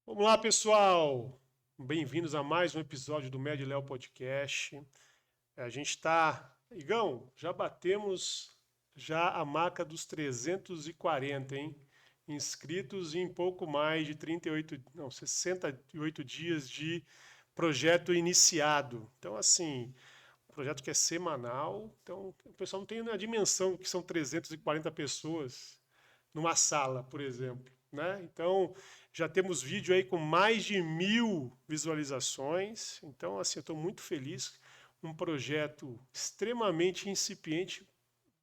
Vamos lá, pessoal! Bem-vindos a mais um episódio do MedLeo Podcast. A gente está... Igão, já batemos já a marca dos 340, hein? Inscritos em pouco mais de 68 dias de projeto iniciado. Então, assim, um projeto que é semanal. Então, o pessoal não tem a dimensão que são 340 pessoas numa sala, por exemplo, né? Então, já temos vídeo aí com mais de 1.000 visualizações. Então, assim, eu estou muito feliz. Um projeto extremamente incipiente,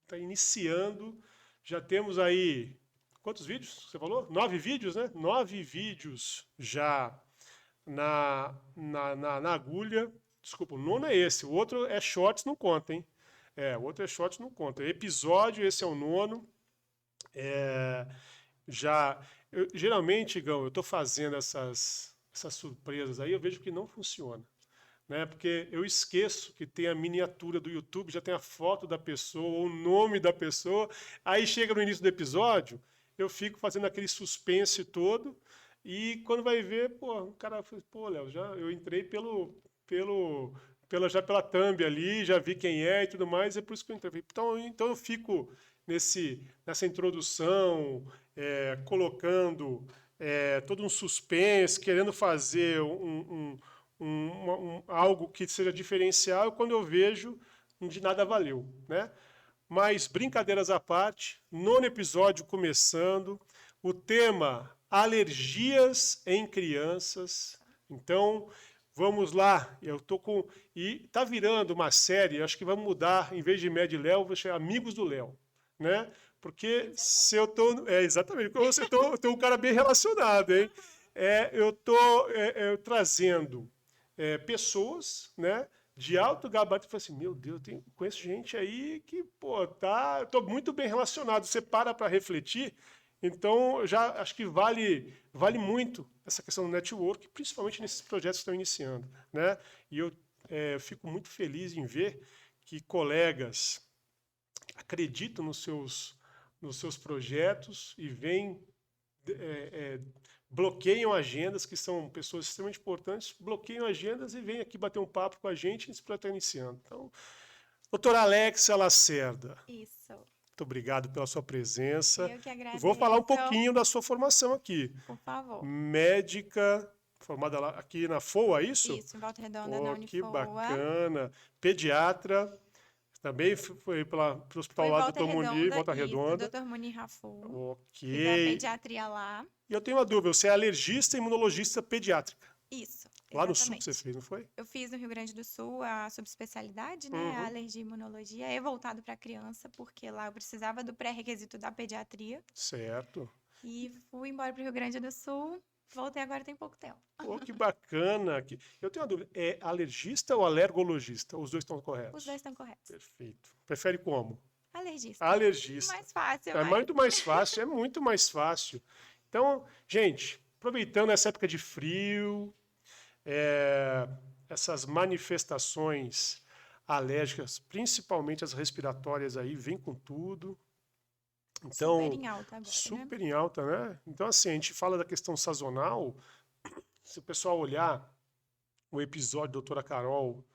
está iniciando. Já temos aí, quantos vídeos você falou? 9 vídeos, né? 9 vídeos já na agulha. Desculpa, o nono é esse. O outro é shorts, não conta, hein? O outro é shorts, não conta. Episódio, esse é o nono. É, geralmente, Igão, eu estou fazendo essas surpresas aí, eu vejo que não funciona. Né? Porque eu esqueço que tem a miniatura do YouTube, já tem a foto da pessoa, o nome da pessoa. Aí chega no início do episódio, eu fico fazendo aquele suspense todo, e quando vai ver, pô, o cara fala, pô, Léo, eu entrei já pela thumb ali, já vi quem é e tudo mais, é por isso que eu entrei. Então eu fico nessa introdução, colocando todo um suspense, querendo fazer algo que seja diferencial, quando eu vejo, de nada valeu, né? Mas, brincadeiras à parte, nono episódio começando, o tema alergias em crianças. Então, vamos lá, eu tô com... E tá virando uma série, acho que vamos mudar, em vez de Med Léo, vou chamar Amigos do Léo, né? Porque se eu tô... exatamente, porque você tô um cara bem relacionado, hein? Eu tô trazendo pessoas, né, de alto gabarito, e falei assim, meu Deus, conheço gente aí que, pô, tô muito bem relacionado. Você para refletir, então já acho que vale muito essa questão do network, principalmente nesses projetos que estão iniciando, né? E eu fico muito feliz em ver que colegas acreditam nos seus projetos e vêm bloqueiam agendas, que são pessoas extremamente importantes, bloqueiam agendas e vêm aqui bater um papo com a gente nesse projeto iniciando. Então, doutora Alexia Lacerda. Isso. Muito obrigado pela sua presença. Eu que agradeço. Vou falar um pouquinho da sua formação aqui. Por favor. Médica, formada lá, aqui na FOA, é isso? Isso, em Volta Redonda, na Unifoa. Que bacana. Pediatra. Também foi pelo hospital lá do Dr. Munir, Volta Redonda. Dr. Munir Rafu. Ok. Fiz a pediatria lá. E eu tenho uma dúvida, você é alergista e imunologista pediátrica? Isso. Lá no Sul que você fez, não foi? Eu fiz no Rio Grande do Sul a subespecialidade, né? A alergia e imunologia. É voltado para criança, porque lá eu precisava do pré-requisito da pediatria. Certo. E fui embora para o Rio Grande do Sul. Voltei agora tem pouco tempo. Pô, que bacana. Eu tenho uma dúvida, é alergista ou alergologista? Os dois estão corretos? Os dois estão corretos. Perfeito. Prefere como? Alergista. Alergista. Mais fácil. É muito mais fácil, é muito mais fácil. Então, gente, aproveitando essa época de frio, essas manifestações alérgicas, principalmente as respiratórias aí, vem com tudo. Então, super em alta agora, super em alta, né? Então, assim, a gente fala da questão sazonal. Se o pessoal olhar o episódio da doutora Carol,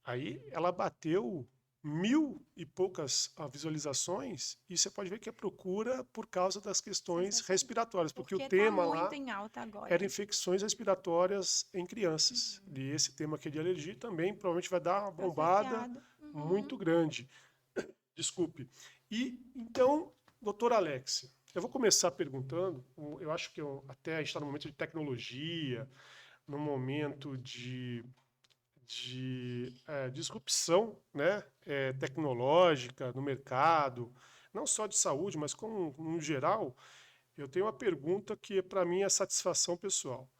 aí ela bateu 1.000 e poucas visualizações, e você pode ver que é procura por causa das questões respiratórias, porque o tema tá muito lá em alta agora. era infecções respiratórias em crianças. E esse tema aqui de alergia também provavelmente vai dar uma bombada muito grande. Desculpe. E então, doutora Alexia, eu vou começar perguntando, eu acho que até a gente está no momento de tecnologia, no momento de disrupção, né, tecnológica no mercado, não só de saúde, mas como no geral. Eu tenho uma pergunta que para mim é satisfação pessoal.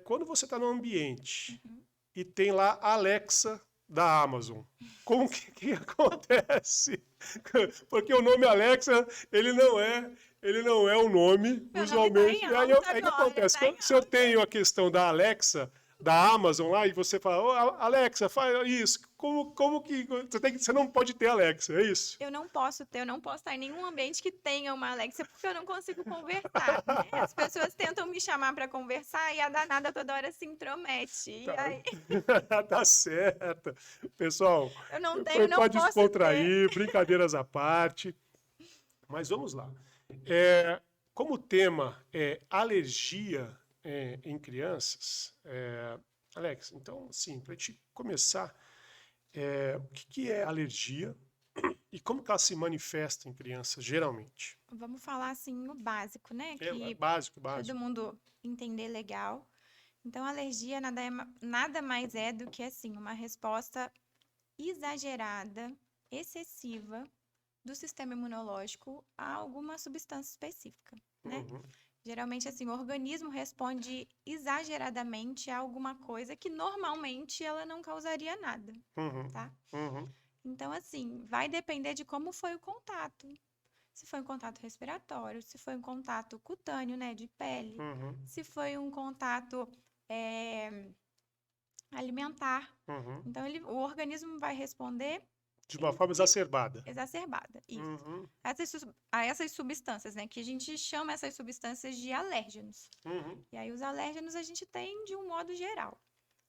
Quando você está no ambiente e tem lá a Alexa da Amazon, como que acontece? Porque o nome Alexa, ele não é um nome, Meu usualmente. nome tá em alta Aí que agora, acontece? tá em Se eu alta. tenho a questão da Alexa da Amazon lá e você fala, ô, Alexa, faz isso. Como que você não pode ter Alexa, é isso? Eu não posso estar em nenhum ambiente que tenha uma Alexa, porque eu não consigo conversar, né? As pessoas tentam me chamar para conversar e a danada toda hora se intromete. E Tá, aí tá certo. Pessoal, eu não tenho, não pode posso ter. descontrair, brincadeiras à parte. Mas vamos lá. Como o tema é alergia em crianças, Alex, então, assim, para a gente começar, o que é alergia e como que ela se manifesta em crianças, geralmente? Vamos falar assim o básico, né? É Que básico, todo básico. mundo entender legal. Então, alergia nada mais é do que assim, uma resposta exagerada, excessiva do sistema imunológico a alguma substância específica, né? Uhum, Geralmente, assim, o organismo responde exageradamente a alguma coisa que normalmente ela não causaria nada, uhum, tá? uhum, Então, assim, vai depender de como foi o contato. Se foi um contato respiratório, se foi um contato cutâneo, né, de pele, uhum, se foi um contato alimentar. uhum. Então, o organismo vai responder De uma em forma exacerbada. exacerbada, isso. Uhum, A essas substâncias, né, que a gente chama essas substâncias de alérgenos. uhum. E aí, os alérgenos a gente tem de um modo geral.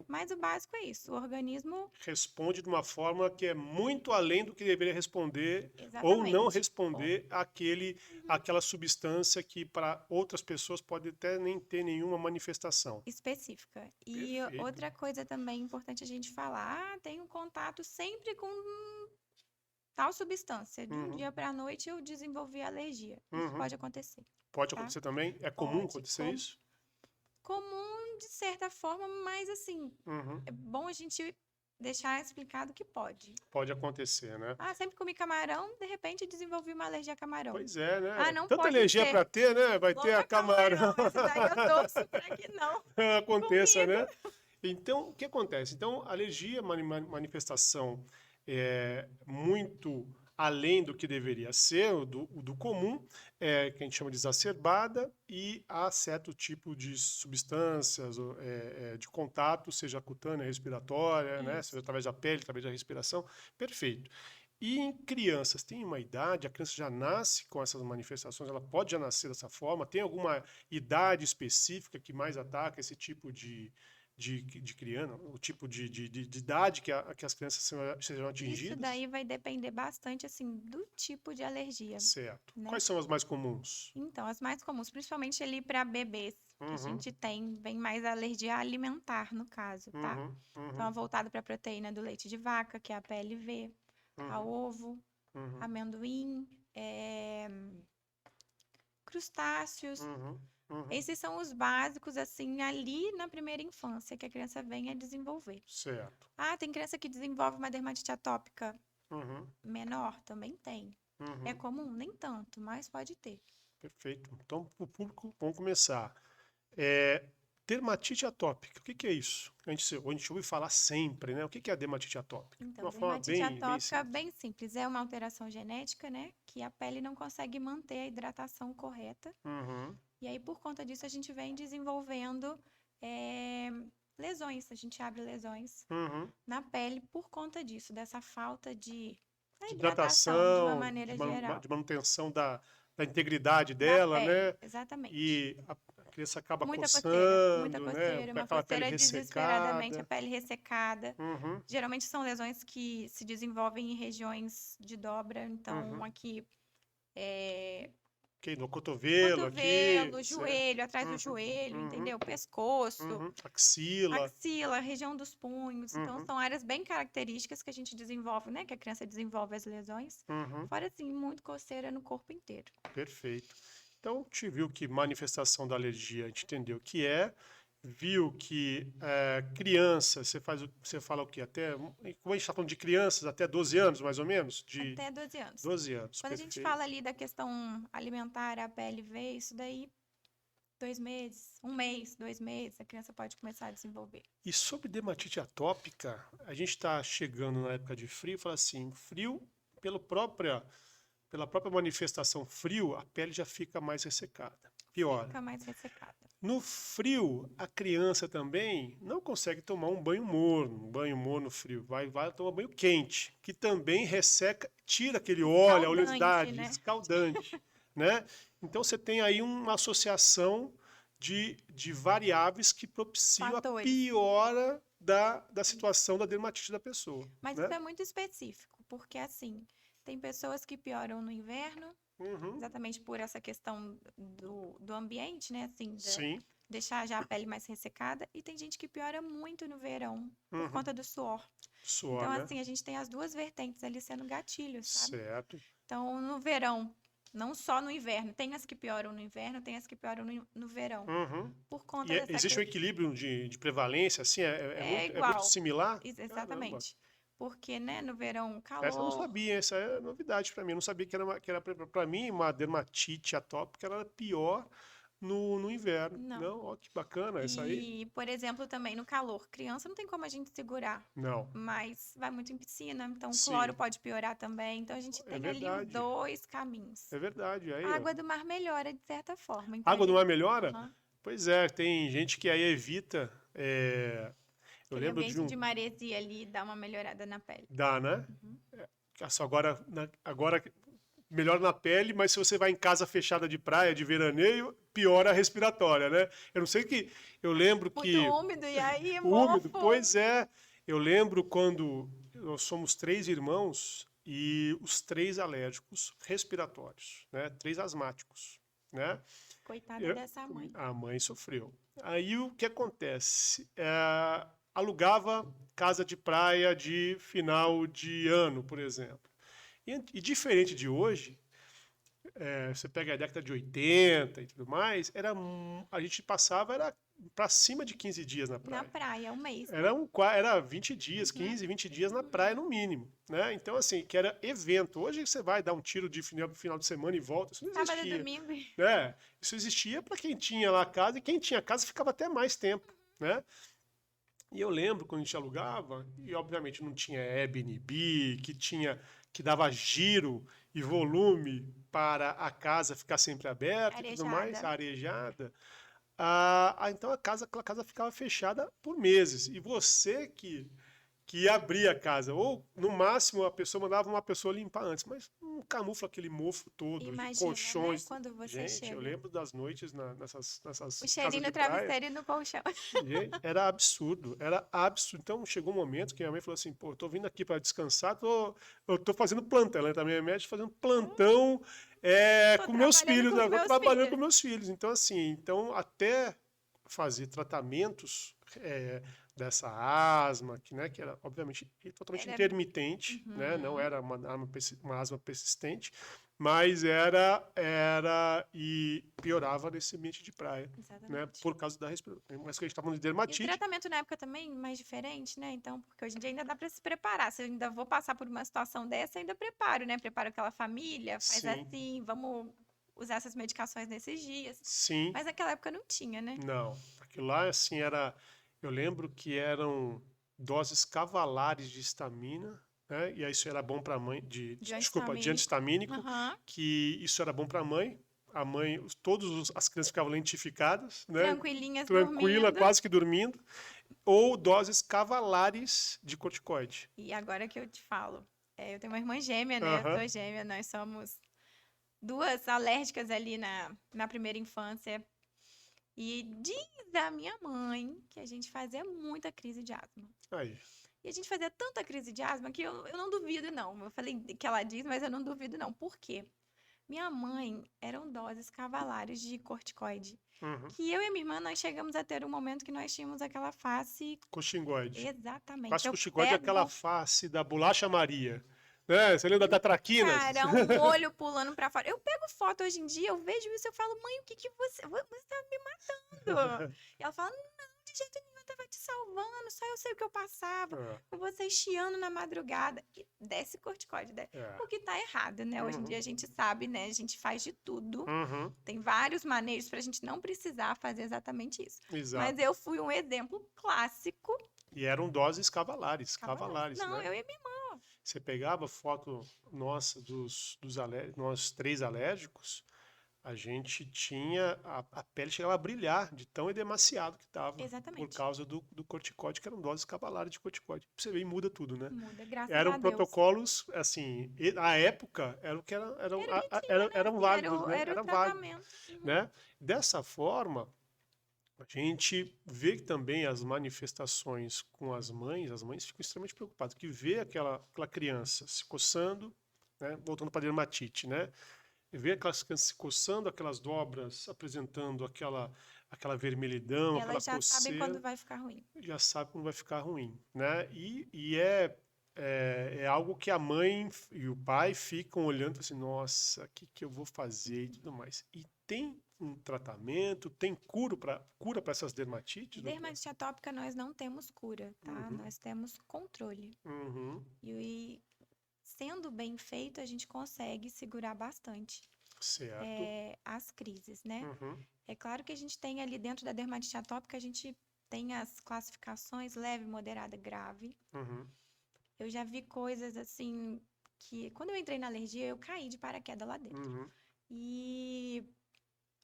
Mas o básico é isso, o organismo, Responde de uma forma que é muito além do que deveria responder ou não exatamente. responder aquela substância que para outras pessoas pode até nem ter nenhuma manifestação. Específica. E Perfeito. outra coisa também importante a gente falar, tem um contato sempre com tal substância. De um Uhum, dia para a noite eu desenvolvi alergia. Isso uhum. pode acontecer, Pode tá? acontecer também? É comum Pode. acontecer isso? Comum de certa forma, mas assim, Uhum. é bom a gente deixar explicado que pode. Pode acontecer, né? Ah, sempre comi camarão, de repente desenvolvi uma alergia a camarão. Pois é, Ah, né? não Tanta pode alergia ser para ter, né? Vai ter a louca camarão. camarão. Esse daí eu torço para que não Aconteça, comigo. né? Então, o que acontece? Então, alergia é uma manifestação muito além do que deveria ser, o do comum, que a gente chama de exacerbada, e há certo tipo de substâncias de contato, seja cutânea, respiratória, né? Seja Isso. através da pele, através da respiração. Perfeito. E em crianças, tem uma idade, a criança já nasce com essas manifestações, ela pode já nascer dessa forma? Tem alguma idade específica que mais ataca esse tipo de criança, o tipo de idade que as crianças sejam Isso atingidas? daí vai depender bastante, assim, do tipo de alergia, Certo. né? Quais são as mais comuns? Então, as mais comuns, principalmente ali para bebês, que a Uhum, gente tem, vem mais alergia alimentar, no caso, tá? uhum, Então, é uhum, voltado para a proteína do leite de vaca, que é a PLV, a uhum, ovo, uhum, amendoim, crustáceos. uhum, uhum. Esses são os básicos, assim, ali na primeira infância, que a criança vem a desenvolver. Certo. Ah, tem criança que desenvolve uma dermatite atópica Uhum, menor? Também tem. É uhum. comum? Nem tanto, mas pode ter. Perfeito. Então, para o público, vamos começar. É, dermatite atópica, o que que é isso? A gente ouve falar sempre, né? O que que é a dermatite atópica? De Então, uma forma dermatite bem atópica, simples. bem simples, é uma alteração genética, né? Que a pele não consegue manter a hidratação correta. Uhum, E aí, por conta disso, a gente vem desenvolvendo eh, lesões. A gente abre lesões uhum. na pele por conta disso, dessa falta da De hidratação de uma hidratação, maneira geral. de manutenção da integridade Da dela, pele, né? exatamente. E a criança acaba coçando, né? Com Uma aquela pele coceira desesperadamente, a ressecada. pele ressecada. Uhum, Geralmente são lesões que se desenvolvem em regiões de dobra, então uhum. aqui Ok, no cotovelo aqui, cotovelo, certo? joelho, atrás do Uhum, joelho, uhum, entendeu? Pescoço, uhum. Axila. axila, região dos punhos. Então Uhum, são áreas bem características que a gente desenvolve, né? Que a criança desenvolve as lesões. uhum. Fora assim, muito coceira no corpo inteiro. Perfeito. Então, a gente viu que manifestação da alergia, a gente entendeu o que é, viu que criança, você fala o quê? Como a gente está falando de crianças, até 12 anos, mais ou menos? De Até 12 anos. 12 anos, Quando a gente perfeito. fala ali da questão alimentar, a PLV, isso daí 2 meses, 1 mês, 2 meses, a criança pode começar a desenvolver. E sobre dermatite atópica, a gente está chegando na época de frio, fala assim, frio, pela própria manifestação frio, a pele já fica mais ressecada. Piora. fica mais ressecada. No frio, a criança também não consegue tomar um banho morno, no frio. Vai tomar banho quente, que também resseca, tira aquele óleo, a Escaldante, oleosidade, né? escaldante, né? Então você tem aí uma associação de variáveis que propiciam a Fatores. piora da situação da dermatite da pessoa, Mas né? isso é muito específico, porque assim, tem pessoas que pioram no inverno, Uhum, exatamente por essa questão do ambiente, né? Assim, sim, deixar já a pele mais ressecada, e tem gente que piora muito no verão, por uhum. conta do suor. Suor, Então, né? assim, a gente tem as duas vertentes ali sendo gatilhos, sabe? Certo. Então, no verão, não só no inverno, tem as que pioram no inverno, tem as que pioram no verão, Uhum. por conta E dessa existe um questão. equilíbrio de prevalência, assim, É é muito igual, similar? Caramba. exatamente. Porque, né, no verão, Essa eu não calor. sabia, essa é novidade para mim. Eu não sabia que era para mim, uma dermatite atópica era pior no inverno. Não. Não, ó, que bacana, essa aí? E, por exemplo, também no calor. Criança não tem como a gente segurar, Não, mas vai muito em piscina, então o cloro sim, pode piorar também. Então a gente é tem ali os verdade, dois caminhos. é verdade. A Aí, ó. água do mar melhora de certa forma, Água do entendeu? mar melhora? Aham. Pois é, tem gente que aí evita. Eu Aquele lembro de ambiente um. de maresia ali dá uma melhorada na pele. Dá, né? Uhum. Só agora, agora melhora na pele, mas se você vai em casa fechada de praia, de veraneio, piora a respiratória, né? Eu não sei que. Eu lembro Muito que. úmido, e aí, Úmido, mofo. pois é. Eu lembro quando nós somos três irmãos e os três alérgicos respiratórios, né? Três asmáticos, né? Coitada Eu- dessa mãe. a mãe sofreu. Aí o que acontece? Alugava casa de praia de final de ano, por exemplo. E diferente de hoje, você pega a década de 80 e tudo mais, a gente passava era para cima de 15 dias na Na praia. praia, um mês, né? Era 20 dias, 15, 20 dias na praia no mínimo, né? Então, assim, que era evento. Hoje você vai dar um tiro de final de semana e volta, isso não Sábado e existia, domingo. né? Isso existia para quem tinha lá a casa, e quem tinha casa ficava até mais tempo, né? E eu lembro quando a gente alugava, e obviamente não tinha Airbnb, que dava giro e volume para a casa ficar sempre aberta e tudo mais, Arejada. arejada. Então aquela casa ficava fechada por meses. E você que ia abrir a casa, ou no máximo a pessoa mandava uma pessoa limpar antes, mas não camufla aquele mofo todo de Imagina, né? colchões. Quando você Gente, eu chega. lembro das noites O nessas casas cheirinho de do praia. travesseiro e no colchão. Gente, era absurdo, era absurdo. Então chegou um momento que minha mãe falou assim: pô, eu tô vindo aqui para descansar, eu tô fazendo plantão. Ela também é médica, fazendo plantão Tô com meus trabalhando filhos, com né? os Eu tô meus trabalhando com filhos. meus filhos. Então, assim, até fazer tratamentos dessa asma, que era obviamente totalmente Era. intermitente, né? Não Uhum, era uma asma persistente, mas e piorava nesse ambiente de praia, né? exatamente. Por causa da respiração. Mas que a gente está falando de E o dermatite, tratamento na época também mais diferente, né? Então, porque hoje em dia ainda dá para se preparar. Se eu ainda vou passar por uma situação dessa, eu ainda preparo, né? Preparo aquela família, faz sim, assim, vamos usar essas medicações nesses dias. sim, Mas naquela época não tinha, né? não. Aquilo lá, assim, eu lembro que eram doses cavalares de estamina, né? E aí isso era bom para a mãe, De desculpa, de antistamínico. antistamínico, Aham. que isso era bom para a mãe. A mãe, as crianças ficavam lentificadas, né? Tranquilinhas Tranquila, dormindo. quase que dormindo. Ou doses cavalares de corticoide. E agora que eu te falo, eu tenho uma irmã gêmea, né? Eu Aham. sou gêmea, nós somos duas alérgicas ali na primeira infância. E diz a minha mãe que a gente fazia muita crise de asma. Aí. E a gente fazia tanta crise de asma que eu não duvido, não. Eu falei que ela diz, mas eu não duvido, não. Por quê? Minha mãe eram doses cavalares de corticoide. Uhum. Que eu e minha irmã, nós chegamos a ter um momento que nós tínhamos aquela face. Coxingoide. Exatamente. Face Eu coxingoide é aquela pego, face da bolacha Maria. Né? Você lembra da Traquinas? cara, um olho pulando pra fora. Eu pego foto hoje em dia, eu vejo isso, eu falo, mãe, o que que você tá me matando? E ela fala, não, de jeito nenhum, eu tava te salvando, só eu sei o que eu passava, É, com você chiando na madrugada. E desce corticóide, né? é. O que tá errado, né? Hoje em Uhum. dia a gente sabe, né? A gente faz de tudo. Uhum. Tem vários maneiros pra gente não precisar fazer exatamente isso. Mas Exato. eu fui um exemplo clássico. E eram doses cavalares, Cavalares. cavalares, Não, né? eu e minha irmã. Você pegava foto nossa nós três alérgicos, a gente tinha, a pele chegava a brilhar de tão edemaciado que estava, por Exatamente. causa do corticóide, que eram doses cabalares de corticóide. Pra você ver, e muda tudo, né? Muda, graças Eram a Deus. protocolos, assim, na época, era o que Era o que tinha, né? eram Era válidos, né? era o Era válido, tratamento. Uhum. né? Dessa forma, a gente vê que também as manifestações com as mães ficam extremamente preocupadas, que vê aquela criança se coçando, né? Voltando para a dermatite, né? Vê aquelas crianças se coçando, aquelas dobras apresentando aquela vermelhidão, aquela Elas já sabem quando coceira, vai ficar ruim. já sabe como vai ficar ruim, né? E é algo que a mãe e o pai ficam olhando assim, nossa, o que eu vou fazer e tudo mais. E tem um tratamento, tem cura para essas dermatites, doutor? Dermatite atópica nós não temos cura, tá? Uhum, Nós temos controle. uhum, E sendo bem feito, a gente consegue segurar bastante certo. as crises, né? Uhum, É claro que a gente tem ali dentro da dermatite atópica, a gente tem as classificações leve, moderada, grave. uhum, Eu já vi coisas assim que quando eu entrei na alergia, eu caí de paraquedas lá dentro. uhum, E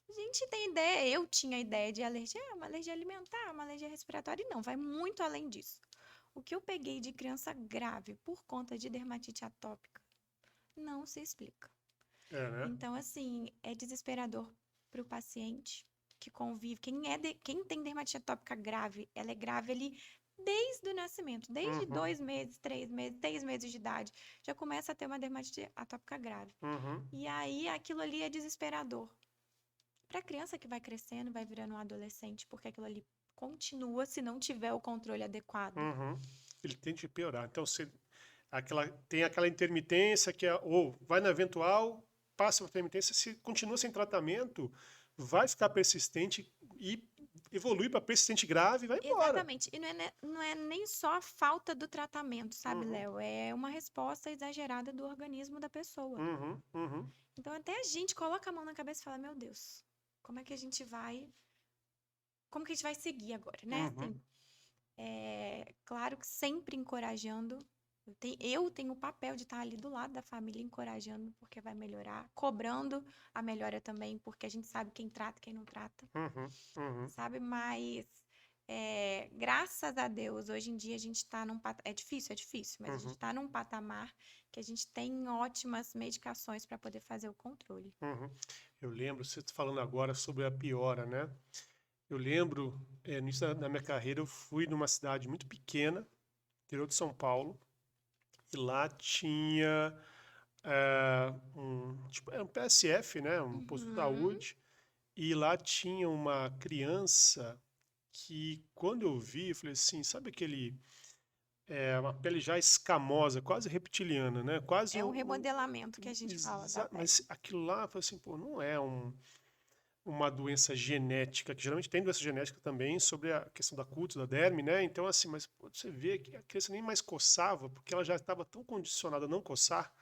a gente tem ideia, eu tinha ideia de alergia, uma alergia alimentar, uma alergia respiratória, e não, vai muito além disso. O que eu peguei de criança grave por conta de dermatite atópica não se explica. né? Então, assim, é desesperador para o paciente que convive. Quem tem dermatite atópica grave, ela é grave ali desde o nascimento, desde Uhum, 2 meses, 3 meses, 6 meses de idade, já começa a ter uma dermatite atópica grave. uhum, E aí aquilo ali é desesperador. Para a criança que vai crescendo, vai virando um adolescente, porque aquilo ali continua se não tiver o controle adequado. uhum. Ele tende a piorar. Então, tem aquela intermitência que ou vai na eventual, passa a intermitência, se continua sem tratamento, vai ficar persistente e evolui para persistente grave e vai embora. Exatamente. E não é nem só a falta do tratamento, sabe, Uhum, Léo? É uma resposta exagerada do organismo da pessoa. uhum, uhum, Então, até a gente coloca a mão na cabeça e fala: Meu Deus, como é que a gente vai. Como que a gente vai seguir agora, né? uhum, Assim, claro que sempre encorajando. Eu tenho o papel de estar ali do lado da família, encorajando, porque vai melhorar, cobrando a melhora também, porque a gente sabe quem trata e quem não trata, uhum, uhum, sabe? Mas, graças a Deus, hoje em dia a gente está num patamar. É difícil, mas a gente uhum, está num patamar que a gente tem ótimas medicações para poder fazer o controle. uhum. Eu lembro, você está falando agora sobre a piora, né? Eu lembro, no início da minha carreira, eu fui numa cidade muito pequena, interior de São Paulo, e lá tinha era um PSF, né, um posto de Uhum. saúde, e lá tinha uma criança que, quando eu vi, eu falei assim, sabe uma pele já escamosa, quase reptiliana, né, quase É o remodelamento que a gente fala da pele. mas aquilo lá, eu falei assim, pô, não é uma doença genética, que geralmente tem doença genética também, sobre a questão da cutis, da derme, né, então assim, mas pô, você vê que a criança nem mais coçava, porque ela já estava tão condicionada a não coçar,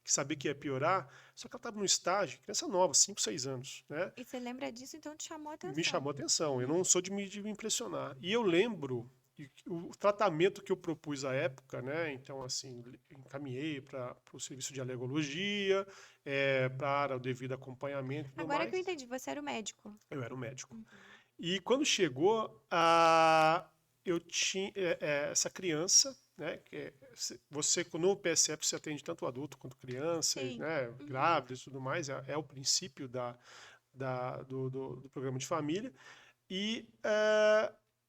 que sabia que ia piorar, só que ela estava no estágio, criança nova, 5, 6 anos, né? E você lembra disso, então te chamou a Me atenção. chamou a atenção. Eu Uhum. não sou de me impressionar. E eu lembro o tratamento que eu propus à época, né? Então, assim, encaminhei para o serviço de alergologia, para o devido acompanhamento e tudo Agora que eu mais. entendi, você era o médico. Eu era o médico. Uhum. E quando chegou, eu tinha essa criança, né? Você, no PSF, você atende tanto adulto quanto criança, Sim. né? Uhum. Grávidas e tudo mais, é o princípio do programa de família. E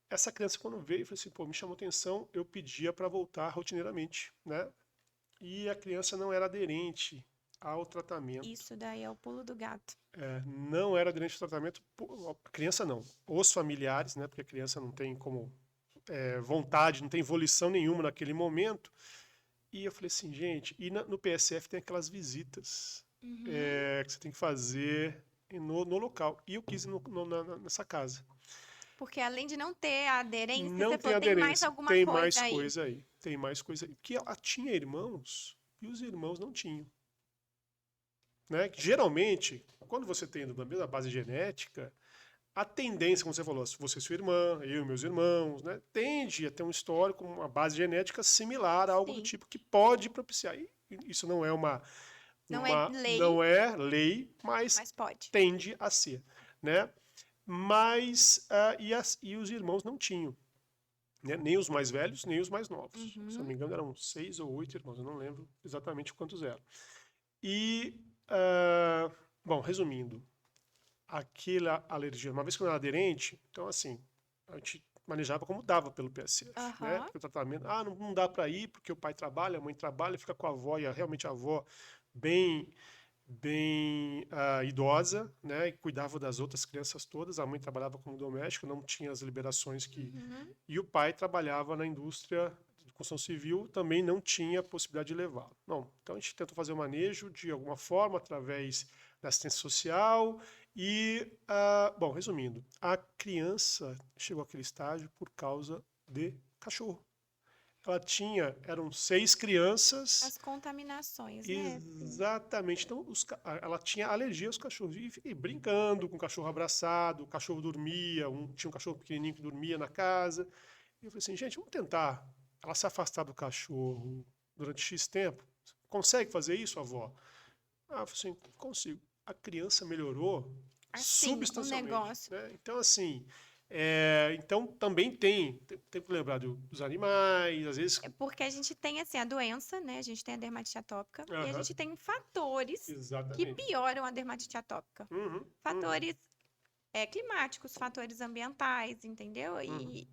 essa criança, quando veio, falou assim, pô, me chamou atenção, eu pedia para voltar rotineiramente, né? E a criança não era aderente ao tratamento. Isso daí é o pulo do gato. Não era aderente ao tratamento, a criança não, os familiares, né? Porque a criança não tem como vontade, não tem volição nenhuma naquele momento. E eu falei assim, gente, e no PSF tem aquelas visitas Uhum. que você tem que fazer no local. E eu quis ir nessa casa. Porque além de não ter a aderência, Não você tem falou, tem mais aderência, alguma tem coisa mais aí. coisa aí. Tem mais coisa aí. Porque ela tinha irmãos e os irmãos não tinham. Né? Que geralmente, quando você tem da mesma base genética, a tendência, como você falou, se você e sua irmã, eu e meus irmãos, né, tende a ter um histórico, uma base genética similar a algo do Sim. tipo que pode propiciar. E isso não é Não é lei, não é lei, mas mas pode. tende a ser, né? Mas, e os irmãos não tinham, né? Nem os mais velhos, nem os mais novos. Se não Uhum. me engano, eram 6 ou 8 irmãos, eu não lembro exatamente quantos eram. E, bom, resumindo, aquela alergia, uma vez que eu era aderente, então assim, a gente manejava como dava pelo PSF, né? Aham. Porque o tratamento, não dá para ir porque o pai trabalha, a mãe trabalha, fica com a avó, e realmente a avó bem idosa, né? E cuidava das outras crianças todas. A mãe trabalhava como doméstica, não tinha as liberações que. Uhum. E o pai trabalhava na indústria de construção civil, também não tinha possibilidade de levá-lo. Não. Então a gente tentou fazer o manejo de alguma forma, através da assistência social. E, bom, resumindo, a criança chegou àquele estágio por causa de cachorro. Eram 6 crianças. As contaminações, né? Assim. Exatamente. Então, ela tinha alergia aos cachorros. E fiquei brincando com o cachorro abraçado, o cachorro dormia, tinha um cachorro pequenininho que dormia na casa. E eu falei assim, gente, vamos tentar ela se afastar do cachorro durante X tempo. Consegue fazer isso, avó? Eu falei assim, consigo. A criança melhorou Assim, o substancialmente, negócio. né? Então, assim, então também tem que lembrar dos animais, às vezes. É porque a gente tem assim a doença, né? A gente tem a dermatite atópica e a Aham, gente tem fatores que exatamente. pioram a dermatite atópica. Uhum, uhum, Fatores climáticos, fatores ambientais, entendeu? uhum. E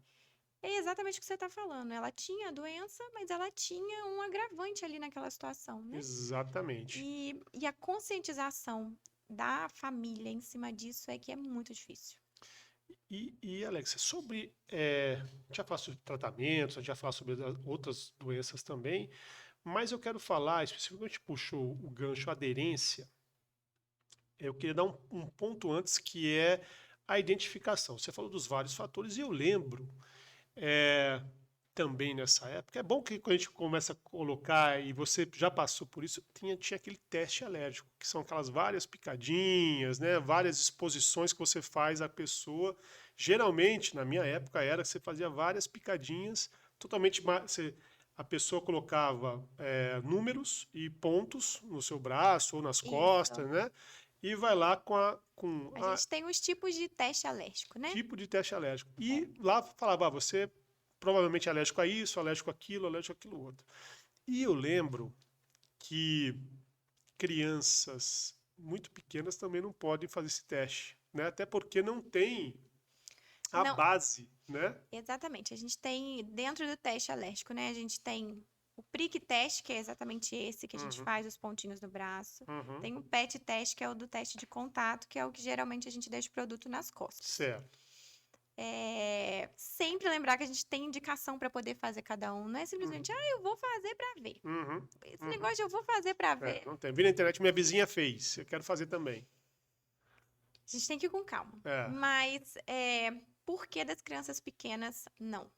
é exatamente o que você está falando. Ela tinha a doença, mas ela tinha um agravante ali naquela situação, né? Exatamente. E a conscientização da família em cima disso é que é muito difícil. Alexa, a gente já falou sobre tratamentos, a gente já falou sobre outras doenças também, mas eu quero falar, especificamente puxou o gancho aderência, eu queria dar um ponto antes, que é a identificação. Você falou dos vários fatores, e eu lembro é, também nessa época. É bom que quando a gente começa a colocar, e você já passou por isso, tinha aquele teste alérgico, que são aquelas várias picadinhas, né, várias exposições que você faz à pessoa. Geralmente, na minha época, era que você fazia várias picadinhas, totalmente. A pessoa colocava números e pontos no seu braço ou nas Isso. costas, né? E vai lá com A a gente tem os tipos de teste alérgico, né? tipo de teste alérgico. É. E lá falava, você provavelmente é alérgico a isso, alérgico àquilo, alérgico àquilo outro. E eu lembro que crianças muito pequenas também não podem fazer esse teste, né? Até porque não tem a Não, base, né? exatamente. A gente tem, dentro do teste alérgico, né? A gente tem o prick teste, que é exatamente esse que a gente Uhum, faz os pontinhos no braço. uhum, Tem o PET teste, que é o do teste de contato, que é o que geralmente a gente deixa o produto nas costas. certo. Sempre lembrar que a gente tem indicação para poder fazer cada um. Não é Uhum, simplesmente, eu vou fazer para ver. uhum, Esse uhum. negócio de eu vou fazer para ver. Não tem. Vi na internet, minha vizinha fez. Eu quero fazer também. A gente tem que ir com calma. É. Mas por que das crianças pequenas, não?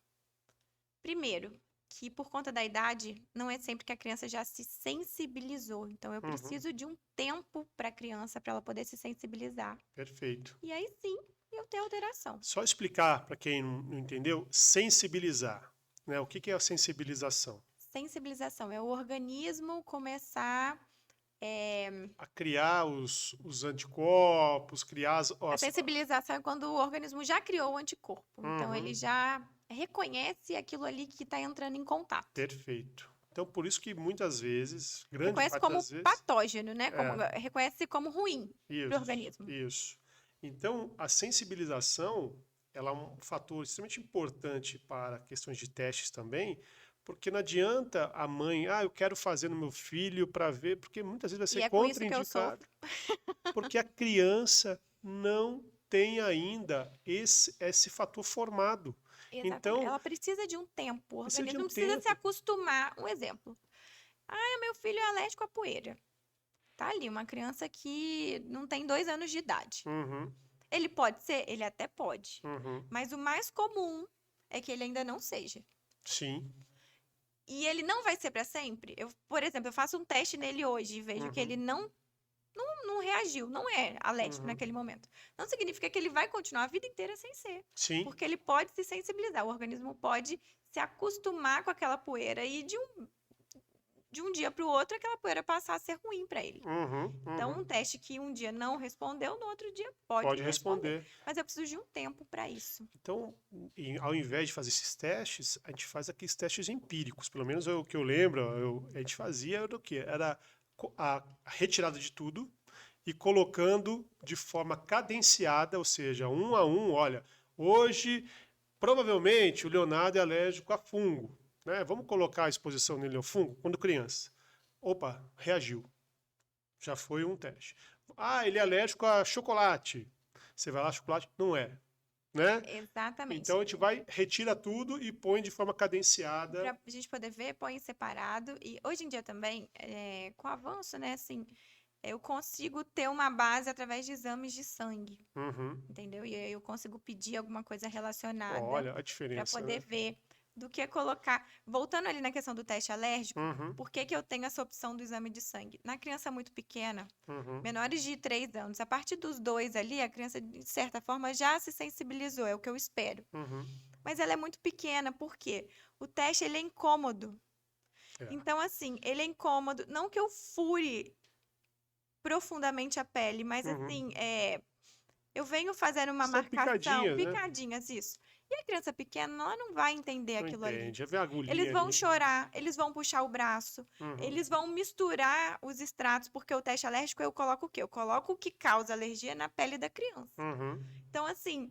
Primeiro, que por conta da idade, não é sempre que a criança já se sensibilizou. Então, eu Uhum, preciso de um tempo para a criança para ela poder se sensibilizar. perfeito. E aí sim, eu ter alteração. Só explicar para quem não entendeu, sensibilizar, né? O que é a sensibilização? Sensibilização é o organismo começar. A criar os anticorpos, criar A sensibilização é quando o organismo já criou o anticorpo. Então, ele Uhum, já reconhece aquilo ali que está entrando em contato. perfeito. Então, por isso que muitas vezes, grande Reconhece parte como das vezes, patógeno, né? é Reconhece como ruim para o isso, organismo. isso. Então, a sensibilização, ela é um fator extremamente importante para questões de testes também, porque não adianta a mãe, eu quero fazer no meu filho para ver, porque muitas vezes vai E ser é com isso que eu contraindicado. sofro. Porque a criança não tem ainda esse fator formado. Exatamente. Então, Ela precisa de um tempo. O precisa de um organismo precisa se tempo. acostumar. Um exemplo. Meu filho é alérgico à poeira. Tá ali, uma criança que não tem 2 anos de idade. Uhum, Ele pode ser? Ele até pode. uhum. Mas o mais comum é que ele ainda não seja. Sim. E ele não vai ser para sempre. Por exemplo, eu faço um teste nele hoje e vejo que ele Uhum, não reagiu, não é alérgico uhum. naquele momento. Não significa que ele vai continuar a vida inteira sem ser. Sim. Porque ele pode se sensibilizar, o organismo pode se acostumar com aquela poeira e de um dia para o outro aquela poeira passar a ser ruim para ele. Uhum, Então, uhum. um teste que um dia não respondeu, no outro dia pode Pode responder. responder. Mas eu preciso de um tempo para isso. Então, ao invés de fazer esses testes, a gente faz aqueles testes empíricos. Pelo menos o que eu lembro, a gente fazia era o quê? Era a retirada de tudo e colocando de forma cadenciada, ou seja, um a um, olha, hoje provavelmente o Leonardo é alérgico a fungo, né? Vamos colocar a exposição nele ao fungo quando criança. Opa, reagiu. Já foi um teste. Ah, ele é alérgico a chocolate. Você vai lá, chocolate não é, né? Exatamente. Então a gente vai, retira tudo e põe de forma cadenciada. Para a gente poder ver, põe separado. E hoje em dia também, com o avanço, né, assim, eu consigo ter uma base através de exames de sangue, Uhum. entendeu? E aí eu consigo pedir alguma coisa relacionada Olha a para diferença, poder né? ver do que colocar. Voltando ali na questão do teste alérgico, Uhum, por que que eu tenho essa opção do exame de sangue? Na criança muito pequena, uhum, menores de 3 anos, a partir dos 2 ali, a criança, de certa forma, já se sensibilizou, é o que eu espero. uhum. Mas ela é muito pequena, por quê? O teste, ele é incômodo. É. Então, assim, ele é incômodo. Não que eu fure profundamente a pele, mas Uhum. assim, eu venho fazendo uma São marcação, picadinhas, né? picadinhas, isso. E a criança pequena, ela não vai entender Não aquilo ali. entende. Já vem a Eles agulhinha vão ali. chorar, eles vão puxar o braço, Uhum, eles vão misturar os extratos, porque o teste alérgico eu coloco o quê? Eu coloco o que causa alergia na pele da criança. uhum. Então, assim,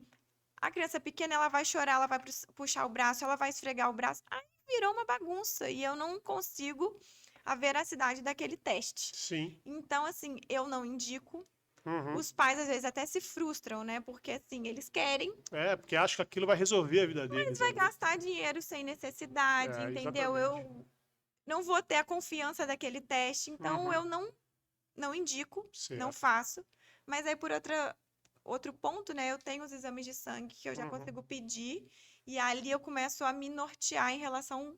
a criança pequena, ela vai chorar, ela vai puxar o braço, ela vai esfregar o braço. Aí virou uma bagunça e eu não consigo a veracidade daquele teste. Sim. Então, assim, eu não indico. Uhum. Os pais às vezes até se frustram, né? Porque assim, eles querem, É, porque acho que aquilo vai resolver a vida mas deles vai ali. gastar dinheiro sem necessidade, É, entendeu? exatamente. Eu não vou ter a confiança daquele teste, então Uhum. eu não indico, não Certo. faço. Mas aí por outro ponto, né, eu tenho os exames de sangue que eu já Uhum. consigo pedir e ali eu começo a me nortear em relação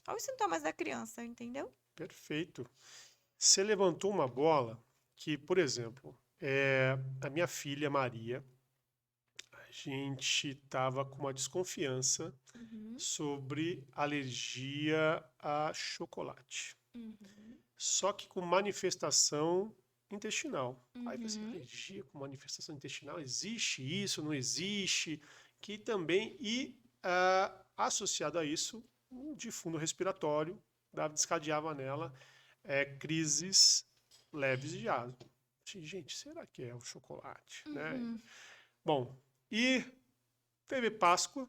aos sintomas da criança, entendeu? Perfeito. Você levantou uma bola que, por exemplo, a minha filha Maria, a gente estava com uma desconfiança Uhum, sobre alergia a chocolate. uhum, Só que com manifestação intestinal. Aí eu falei assim, uhum. alergia com manifestação intestinal, existe isso, não existe? Que também, associado a isso, de fundo respiratório, descadeava nela crises leves de asma. Gente, será que é o chocolate? Né? Uhum. Bom, e teve Páscoa,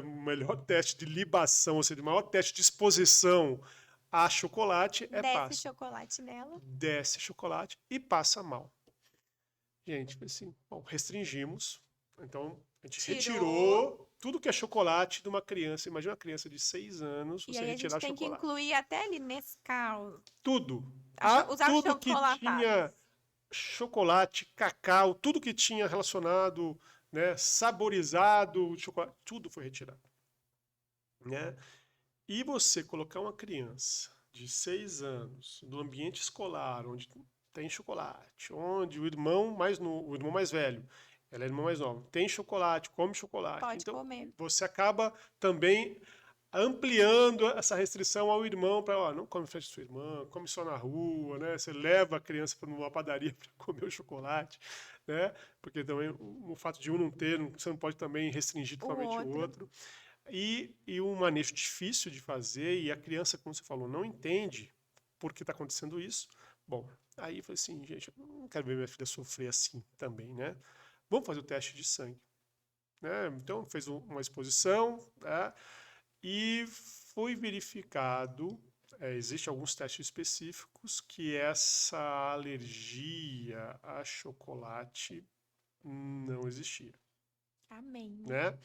o melhor teste de libação, ou seja, o maior teste de exposição a chocolate é Desce Páscoa. chocolate nela. Desce chocolate e passa mal. Gente, assim, bom, restringimos. Então, a gente Tirou. retirou tudo que é chocolate de uma criança. Imagina uma criança de 6 anos, E você aí a gente retirar tem que chocolate. incluir até ali Nescau, Tudo. os Tudo que achocolatados. tinha chocolate, cacau, tudo que tinha relacionado, né, saborizado, chocolate, tudo foi retirado. Né? E você colocar uma criança de 6 anos no ambiente escolar, onde tem chocolate, onde o irmão mais velho, ela é a irmã mais nova, tem chocolate, come chocolate. Pode Então, comer. você acaba também ampliando essa restrição ao irmão para, não come frente à sua irmã, come só na rua, né? Você leva a criança para uma padaria para comer o chocolate, né? Porque também o fato de um não ter, você não pode também restringir O totalmente o outro. outro. E um manejo difícil de fazer, e a criança, como você falou, não entende por que está acontecendo isso. Bom, aí eu falei assim, gente, eu não quero ver minha filha sofrer assim também, né? Vamos fazer o teste de sangue. Né? Então, fez uma exposição, né? E foi verificado, existem alguns testes específicos, que essa alergia a chocolate não existia. Amém, né? Né?